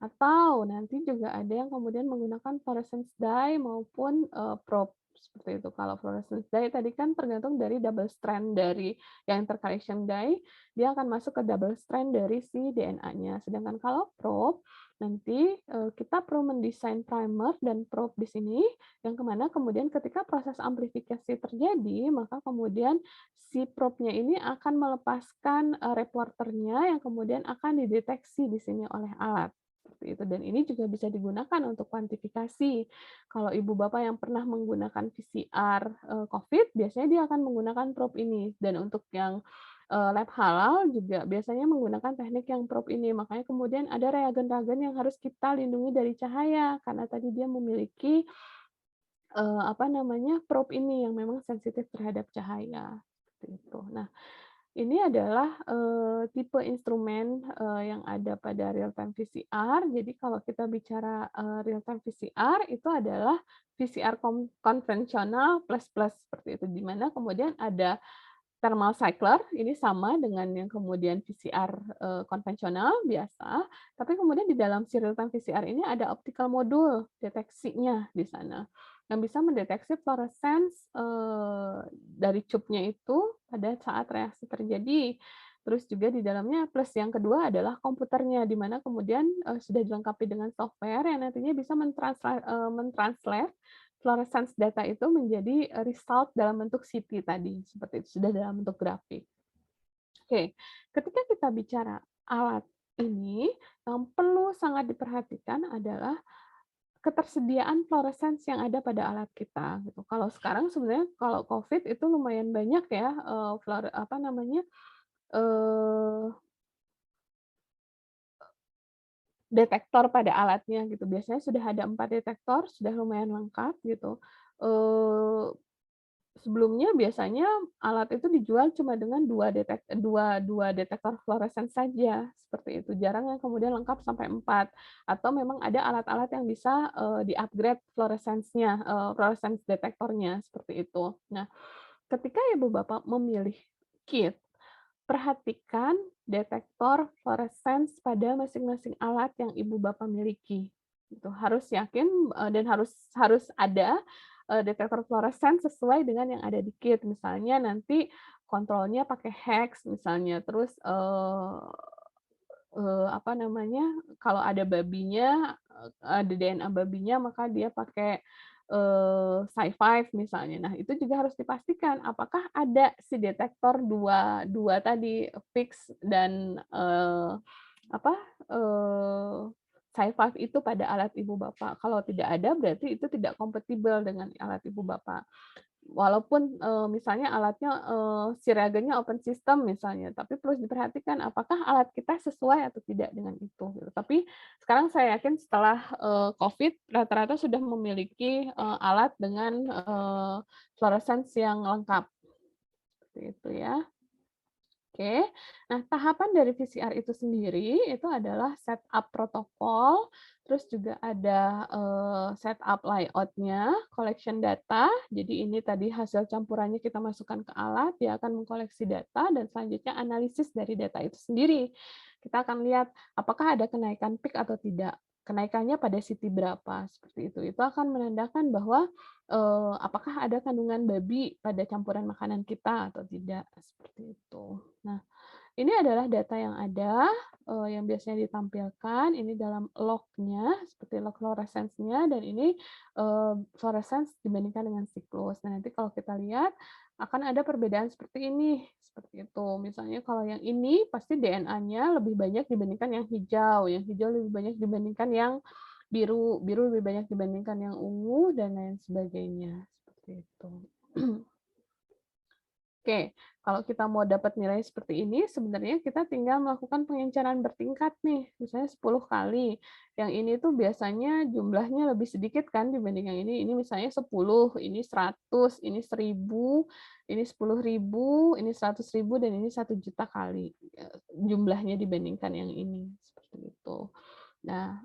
Atau nanti juga ada yang kemudian menggunakan fluorescence dye maupun, probe, seperti itu. Kalau fluorescence dye tadi kan tergantung dari double strand dari yang intercalation dye, dia akan masuk ke double strand dari si DNA-nya. Sedangkan kalau probe, nanti, kita perlu mendesain primer dan probe di sini, yang kemana kemudian ketika proses amplifikasi terjadi, maka kemudian si probe-nya ini akan melepaskan, reporternya yang kemudian akan dideteksi di sini oleh alat. Seperti itu, dan ini juga bisa digunakan untuk kuantifikasi. Kalau ibu bapak yang pernah menggunakan PCR, COVID, biasanya dia akan menggunakan probe ini. Dan untuk yang, lab halal juga biasanya menggunakan teknik yang probe ini. Makanya kemudian ada reagen-reagen yang harus kita lindungi dari cahaya, karena tadi dia memiliki, apa namanya, probe ini yang memang sensitif terhadap cahaya, seperti itu. Nah, ini adalah, tipe instrumen, yang ada pada real time PCR. Jadi kalau kita bicara, real time PCR itu adalah PCR konvensional plus plus seperti itu, di mana kemudian ada thermal cycler, ini sama dengan yang kemudian PCR, konvensional biasa, tapi kemudian di dalam si real time PCR ini ada optical modul deteksinya di sana, yang bisa mendeteksi fluorescence, dari tube-nya itu pada saat reaksi terjadi. Terus juga di dalamnya plus yang kedua adalah komputernya, di mana kemudian, sudah dilengkapi dengan software yang nantinya bisa men-translate fluorescence data itu menjadi, result dalam bentuk CT tadi, seperti itu, sudah dalam bentuk grafik. Oke, ketika kita bicara alat ini, yang perlu sangat diperhatikan adalah ketersediaan fluorescence yang ada pada alat kita, gitu. Kalau sekarang sebenarnya kalau COVID itu lumayan banyak ya, apa namanya, eee detektor pada alatnya gitu. Biasanya sudah ada 4 detektor, sudah lumayan lengkap gitu. Eee, Sebelumnya biasanya alat itu dijual cuma dengan 2 detektor fluorescence saja, seperti itu. Jarang yang kemudian lengkap sampai 4 atau memang ada alat-alat yang bisa, di-upgrade fluorescence-nya, fluorescence detektornya, seperti itu. Nah, ketika ibu bapak memilih kit, perhatikan detektor fluorescence pada masing-masing alat yang ibu bapak miliki. Gitu. Harus yakin dan harus harus ada detektor fluorescence sesuai dengan yang ada di kit. Misalnya nanti kontrolnya pakai hex misalnya, terus apa namanya, kalau ada babinya, ada DNA babinya, maka dia pakai, Sci5 misalnya. Nah, itu juga harus dipastikan apakah ada si detektor dua dua tadi, fix dan, apa, Cy5 itu pada alat ibu bapak. Kalau tidak ada berarti itu tidak kompatibel dengan alat ibu bapak. Walaupun, misalnya alatnya, si reagennya open system misalnya, tapi perlu diperhatikan apakah alat kita sesuai atau tidak dengan itu, gitu. Tapi sekarang saya yakin setelah, Covid rata-rata sudah memiliki, alat dengan, fluorescence yang lengkap, seperti itu ya. Oke. Nah, tahapan dari VCR itu sendiri itu adalah setup protokol, terus juga ada, setup layout-nya, collection data. Jadi ini tadi hasil campurannya kita masukkan ke alat, dia akan mengkoleksi data dan selanjutnya analisis dari data itu sendiri. Kita akan lihat apakah ada kenaikan peak atau tidak. Kenaikannya pada siti berapa, seperti itu. Itu akan menandakan bahwa, apakah ada kandungan babi pada campuran makanan kita atau tidak, seperti itu. Nah, ini adalah data yang ada, yang biasanya ditampilkan, ini dalam log-nya, seperti log fluorescence-nya, dan ini, fluorescence dibandingkan dengan siklus. Nah, nanti kalau kita lihat, akan ada perbedaan seperti ini, seperti itu. Misalnya kalau yang ini, pasti DNA-nya lebih banyak dibandingkan yang hijau lebih banyak dibandingkan yang biru, biru lebih banyak dibandingkan yang ungu, dan lain sebagainya, seperti itu. Oke, kalau kita mau dapat nilai seperti ini, sebenarnya kita tinggal melakukan pengenceran bertingkat nih, misalnya 10 kali. Yang ini tuh biasanya jumlahnya lebih sedikit kan dibanding yang ini. Ini misalnya 10, ini 100, ini 1000, ini 10.000, ini 100.000, dan ini 1 juta kali jumlahnya dibandingkan yang ini. Seperti itu. Nah,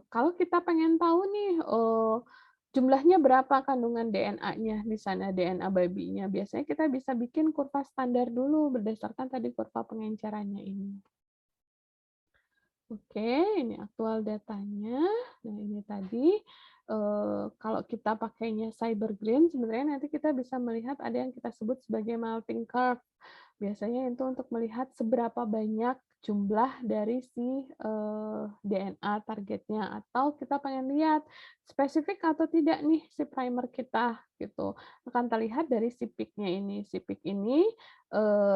kalau kita pengen tahu nih, jumlahnya berapa kandungan DNA-nya di sana, DNA babinya, biasanya kita bisa bikin kurva standar dulu berdasarkan tadi kurva pengencerannya ini. Oke, ini aktual datanya. Nah, ini tadi, kalau kita pakainya Cybergreen, sebenarnya nanti kita bisa melihat ada yang kita sebut sebagai melting curve. Biasanya itu untuk melihat seberapa banyak jumlah dari si, DNA targetnya, atau kita pengen lihat spesifik atau tidak nih si primer kita, gitu. Akan terlihat dari si peak-nya ini. Si peak ini,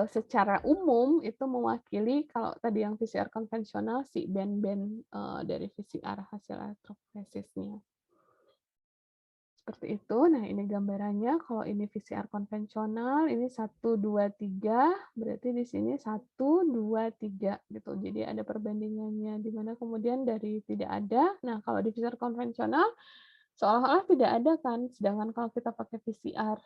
secara umum itu mewakili kalau tadi yang PCR konvensional si band-band, dari PCR hasil elektroforesisnya. Seperti itu. Nah, ini gambarannya. Kalau ini PCR konvensional, ini 1, 2, 3, berarti di sini 1, 2, 3 gitu. Jadi ada perbandingannya, di mana kemudian dari tidak ada. Nah, kalau di PCR konvensional seolah-olah tidak ada kan, sedangkan kalau kita pakai PCR,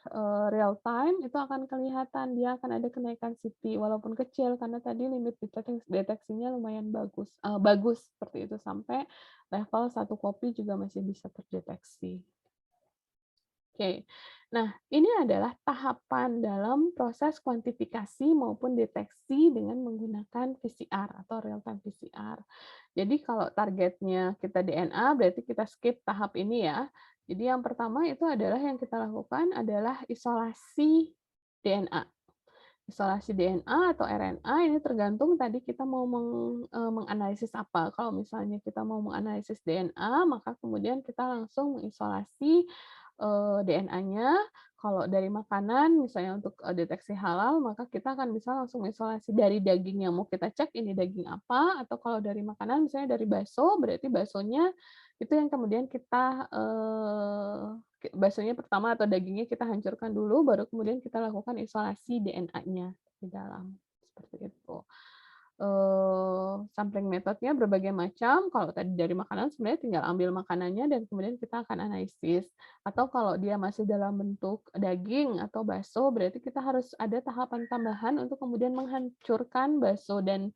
real time itu akan kelihatan dia akan ada kenaikan CT walaupun kecil karena tadi limit deteksinya lumayan bagus seperti itu, sampai level 1 kopi juga masih bisa terdeteksi. Oke. Nah, ini adalah tahapan dalam proses kuantifikasi maupun deteksi dengan menggunakan PCR atau real time PCR. Jadi kalau targetnya kita DNA, berarti kita skip tahap ini ya. Jadi yang pertama itu adalah yang kita lakukan adalah isolasi DNA. Isolasi DNA atau RNA ini tergantung tadi kita mau menganalisis apa. Kalau misalnya kita mau menganalisis DNA, maka kemudian kita langsung mengisolasi DNA-nya. Kalau dari makanan, misalnya untuk deteksi halal, maka kita akan bisa langsung mengisolasi dari daging yang mau kita cek ini daging apa, atau kalau dari makanan, misalnya dari bakso, berarti baksonya itu yang kemudian kita baksonya pertama atau dagingnya kita hancurkan dulu, baru kemudian kita lakukan isolasi DNA-nya di dalam, seperti itu. Sampling metodenya berbagai macam, kalau tadi dari makanan sebenarnya tinggal ambil makanannya dan kemudian kita akan analisis. Atau kalau dia masih dalam bentuk daging atau bakso, berarti kita harus ada tahapan tambahan untuk kemudian menghancurkan bakso dan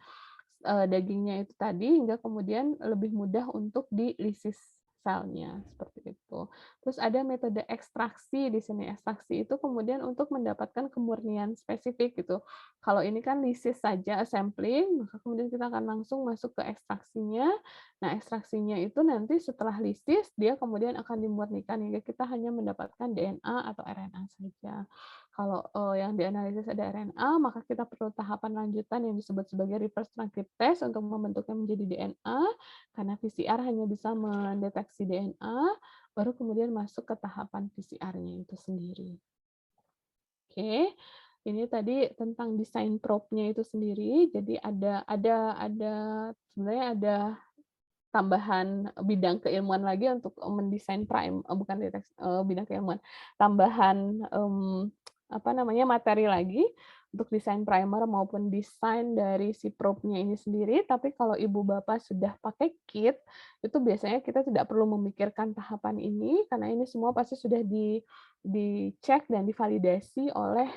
dagingnya itu tadi, hingga kemudian lebih mudah untuk dilisis selnya, seperti itu. Terus ada metode ekstraksi di sini. Ekstraksi itu kemudian untuk mendapatkan kemurnian spesifik gitu. Kalau ini kan lisis saja, sampling, maka kemudian kita akan langsung masuk ke ekstraksinya. Nah, ekstraksinya itu nanti setelah lisis, dia kemudian akan dimurnikan hingga kita hanya mendapatkan DNA atau RNA saja. Kalau yang dianalisis ada RNA, maka kita perlu tahapan lanjutan yang disebut sebagai reverse transcriptase untuk membentuknya menjadi DNA, karena PCR hanya bisa mendeteksi DNA, baru kemudian masuk ke tahapan PCR-nya itu sendiri. Oke. Ini tadi tentang desain probe-nya itu sendiri, jadi ada sebenarnya ada tambahan bidang keilmuan lagi untuk mendesain bukan bidang keilmuan, tambahan, apa namanya, materi lagi untuk desain primer maupun desain dari si probe-nya ini sendiri. Tapi kalau ibu bapak sudah pakai kit, itu biasanya kita tidak perlu memikirkan tahapan ini, karena ini semua pasti sudah dicek dan divalidasi oleh,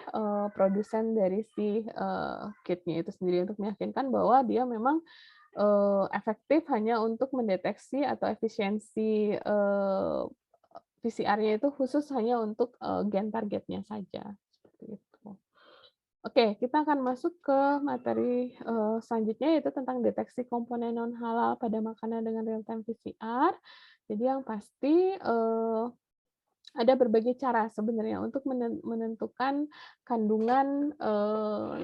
produsen dari si, kitnya itu sendiri untuk meyakinkan bahwa dia memang efektif hanya untuk mendeteksi atau efisiensi, PCR-nya itu khusus hanya untuk, gen targetnya saja, seperti itu. Oke, kita akan masuk ke materi, selanjutnya yaitu tentang deteksi komponen non halal pada makanan dengan real time PCR. Jadi yang pasti, ada berbagai cara sebenarnya untuk menentukan kandungan,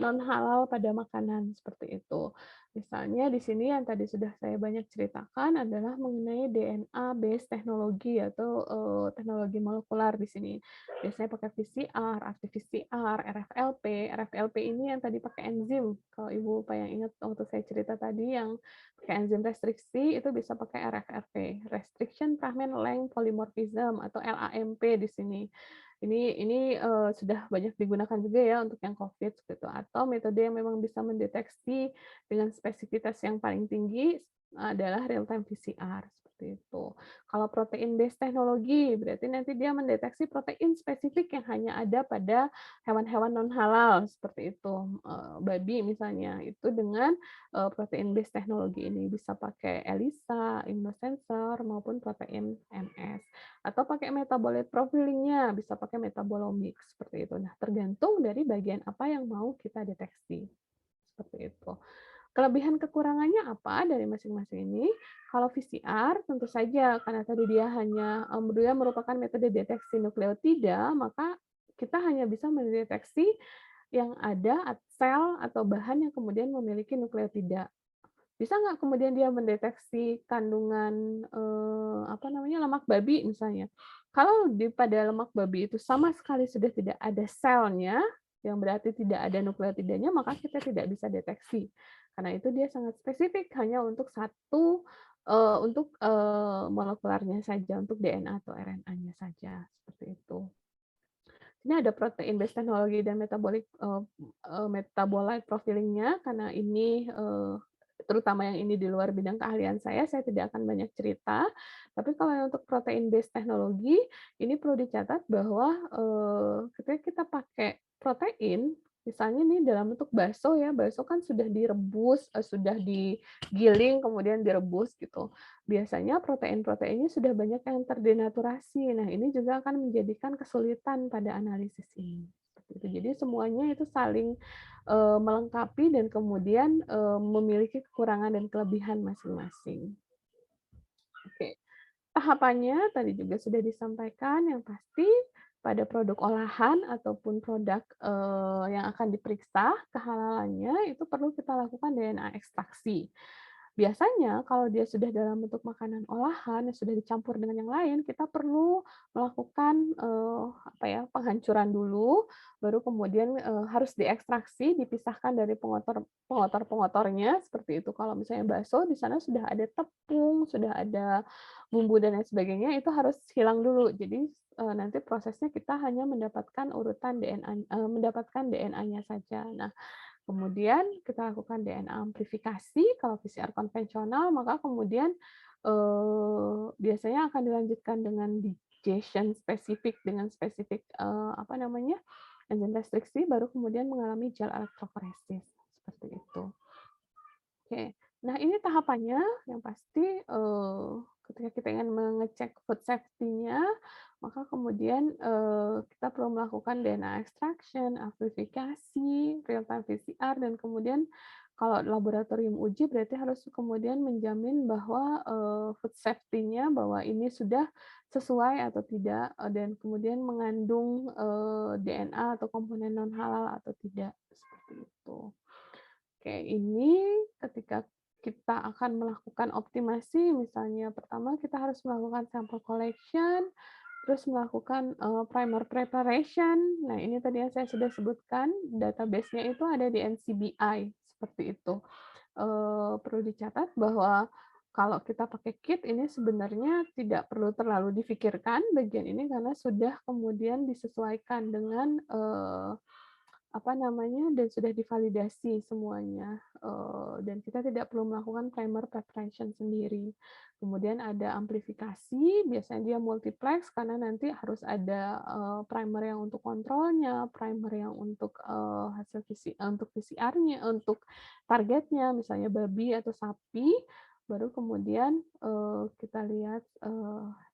non halal pada makanan, seperti itu. Misalnya di sini yang tadi sudah saya banyak ceritakan adalah mengenai DNA based teknologi atau, teknologi molekular di sini. Biasanya pakai PCR, RT-PCR, RFLP. RFLP ini yang tadi pakai enzim, kalau Ibu Bapak yang ingat waktu saya cerita tadi yang pakai enzim restriksi, itu bisa pakai RFLP, Restriction Fragment Length Polymorphism atau LAMP di sini. Ini, sudah banyak digunakan juga ya untuk yang COVID gitu, atau metode yang memang bisa mendeteksi dengan spesifitas yang paling tinggi adalah real time PCR, seperti itu. Kalau protein based teknologi, berarti nanti dia mendeteksi protein spesifik yang hanya ada pada hewan-hewan non halal, seperti itu. Babi misalnya, itu dengan, protein based teknologi ini bisa pakai ELISA, immunosensor, maupun protein MS. Atau pakai metabolite profiling-nya, bisa pakai metabolomics, seperti itu. Nah, tergantung dari bagian apa yang mau kita deteksi, seperti itu. Kelebihan kekurangannya apa dari masing-masing ini? Kalau PCR tentu saja karena tadi dia hanya, dia merupakan metode deteksi nukleotida, maka kita hanya bisa mendeteksi yang ada sel atau bahan yang kemudian memiliki nukleotida. Bisa nggak kemudian dia mendeteksi kandungan, apa namanya, lemak babi misalnya. Kalau pada lemak babi itu sama sekali sudah tidak ada selnya, yang berarti tidak ada nukleotidanya, maka kita tidak bisa deteksi. Karena itu dia sangat spesifik hanya untuk satu, molekularnya saja, untuk DNA atau RNA-nya saja, seperti itu. Ini ada protein based teknologi dan metabolite profiling-nya, karena ini, terutama yang ini di luar bidang keahlian saya tidak akan banyak cerita. Tapi kalau yang untuk protein based teknologi, ini perlu dicatat bahwa, ketika kita pakai protein, misalnya nih dalam bentuk bakso ya, bakso kan sudah direbus, sudah digiling kemudian direbus gitu. Biasanya protein-proteinnya sudah banyak yang terdenaturasi. Nah, ini juga akan menjadikan kesulitan pada analisis ini. Seperti itu. Jadi semuanya itu saling, melengkapi dan kemudian, memiliki kekurangan dan kelebihan masing-masing. Oke. Tahapannya tadi juga sudah disampaikan, yang pasti pada produk olahan ataupun produk, yang akan diperiksa kehalalannya itu perlu kita lakukan DNA ekstraksi. Biasanya kalau dia sudah dalam bentuk makanan olahan yang sudah dicampur dengan yang lain, kita perlu melakukan, apa ya, penghancuran dulu, baru kemudian, harus diekstraksi, dipisahkan dari pengotor-pengotornya, seperti itu. Kalau misalnya bakso, di sana sudah ada tepung, sudah ada bumbu dan lain sebagainya, itu harus hilang dulu. Jadi, nanti prosesnya kita hanya mendapatkan urutan DNA, mendapatkan DNA-nya saja. Nah, kemudian kita lakukan DNA amplifikasi, kalau PCR konvensional, maka kemudian, biasanya akan dilanjutkan dengan digestion spesifik dengan spesifik, apa namanya, enzim restriksi, baru kemudian mengalami gel elektroforesis, seperti itu. Oke. Nah, ini tahapannya yang pasti, ketika kita ingin mengecek food safety-nya, maka kemudian, kita perlu melakukan DNA extraction, amplifikasi, real time PCR, dan kemudian kalau laboratorium uji berarti harus kemudian menjamin bahwa, food safety-nya bahwa ini sudah sesuai atau tidak, dan kemudian mengandung, DNA atau komponen non halal atau tidak, seperti itu. Oke, ini ketika kita akan melakukan optimasi, misalnya pertama kita harus melakukan sample collection, terus melakukan, primer preparation. Nah, ini tadi yang saya sudah sebutkan, database-nya itu ada di NCBI, seperti itu. Perlu dicatat bahwa kalau kita pakai kit ini sebenarnya tidak perlu terlalu difikirkan bagian ini karena sudah kemudian disesuaikan dengan, apa namanya, dan sudah divalidasi semuanya, dan kita tidak perlu melakukan primer preparation sendiri. Kemudian ada amplifikasi, biasanya dia multiplex karena nanti harus ada, primer yang untuk kontrolnya, primer yang untuk, hasil untuk PCR-nya, untuk targetnya, misalnya babi atau sapi, baru kemudian, kita lihat,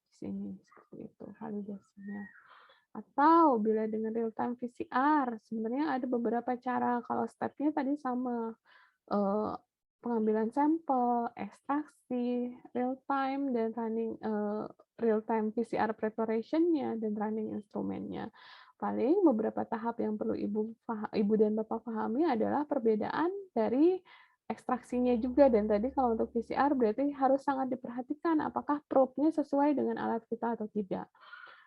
di sini, seperti itu validasinya. Atau bila dengan real time PCR, sebenarnya ada beberapa cara, kalau step-nya tadi sama, eee, pengambilan sampel, ekstraksi, real time, dan running, real time PCR preparation-nya dan running instrumennya. Paling beberapa tahap yang perlu Ibu dan Bapak pahami adalah perbedaan dari ekstraksinya juga, dan tadi kalau untuk PCR berarti harus sangat diperhatikan apakah probe-nya sesuai dengan alat kita atau tidak.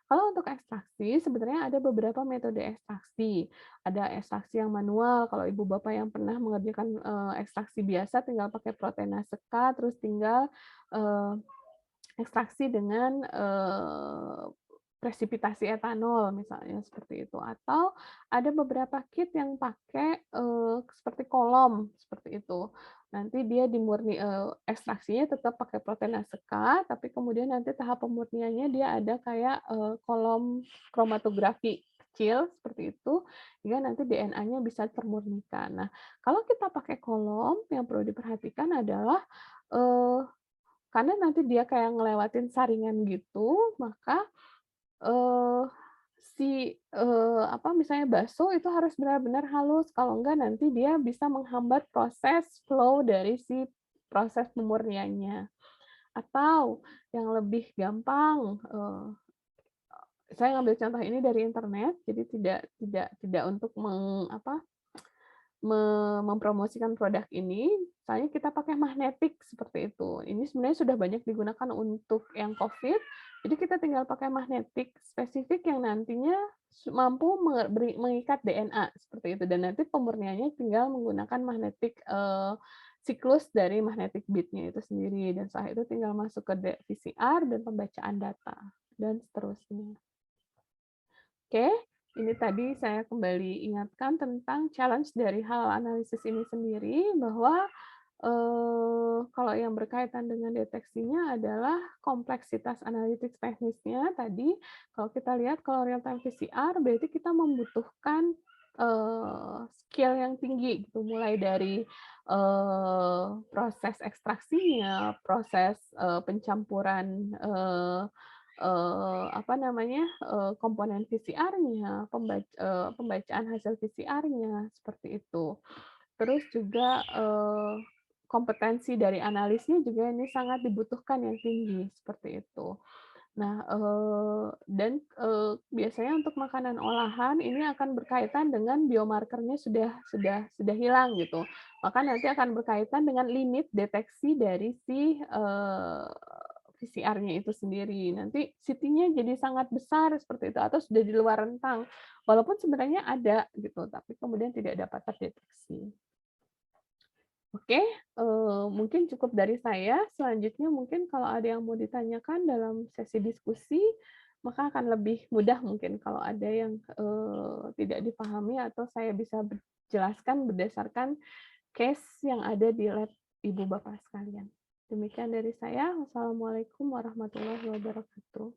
Kalau untuk ekstraksi, sebenarnya ada beberapa metode ekstraksi. Ada ekstraksi yang manual, kalau ibu bapak yang pernah mengerjakan, ekstraksi biasa tinggal pakai protein sekat, terus tinggal, eee, ekstraksi dengan, presipitasi etanol misalnya seperti itu, atau ada beberapa kit yang pakai, seperti kolom, seperti itu. Nanti dia ekstraksinya tetap pakai protein asekat, tapi kemudian nanti tahap pemurniannya dia ada kayak, kolom kromatografi kecil seperti itu, hingga nanti DNA-nya bisa termurnikan. Nah, kalau kita pakai kolom, yang perlu diperhatikan adalah, eee, karena nanti dia kayak ngelewatin saringan gitu, maka Eee, apa, misalnya bakso itu harus benar-benar halus, kalau enggak nanti dia bisa menghambat proses flow dari si proses pemurniannya. Atau yang lebih gampang, saya ngambil contoh ini dari internet, jadi tidak untuk mempromosikan produk ini, misalnya kita pakai magnetik seperti itu. Ini sebenarnya sudah banyak digunakan untuk yang COVID, jadi kita tinggal pakai magnetik spesifik yang nantinya mampu mengikat DNA seperti itu, dan nanti pemurniannya tinggal menggunakan magnetik, siklus dari magnetic bead-nya itu sendiri, dan setelah itu tinggal masuk ke PCR dan pembacaan data, dan seterusnya. Oke, ini tadi saya kembali ingatkan tentang challenge dari hal analisis ini sendiri, bahwa kalau yang berkaitan dengan deteksinya adalah kompleksitas analitik teknisnya tadi. Kalau kita lihat kalau real time PCR berarti kita membutuhkan, skill yang tinggi gitu, mulai dari, proses ekstraksinya, proses, pencampuran, apa namanya, komponen PCR-nya, pembacaan hasil PCR-nya, seperti itu. Terus juga, kompetensi dari analisnya juga ini sangat dibutuhkan yang tinggi, seperti itu. Nah, biasanya untuk makanan olahan ini akan berkaitan dengan biomarkernya sudah hilang gitu. Maka nanti akan berkaitan dengan limit deteksi dari si, PCR-nya itu sendiri. Nanti CT-nya jadi sangat besar seperti itu atau sudah di luar rentang. Walaupun sebenarnya ada gitu, tapi kemudian tidak dapat terdeteksi. Oke, mungkin cukup dari saya. Selanjutnya mungkin kalau ada yang mau ditanyakan dalam sesi diskusi, maka akan lebih mudah mungkin kalau ada yang, tidak dipahami atau saya bisa jelaskan berdasarkan case yang ada di lab Ibu Bapak sekalian. Demikian dari saya. Wassalamualaikum warahmatullahi wabarakatuh.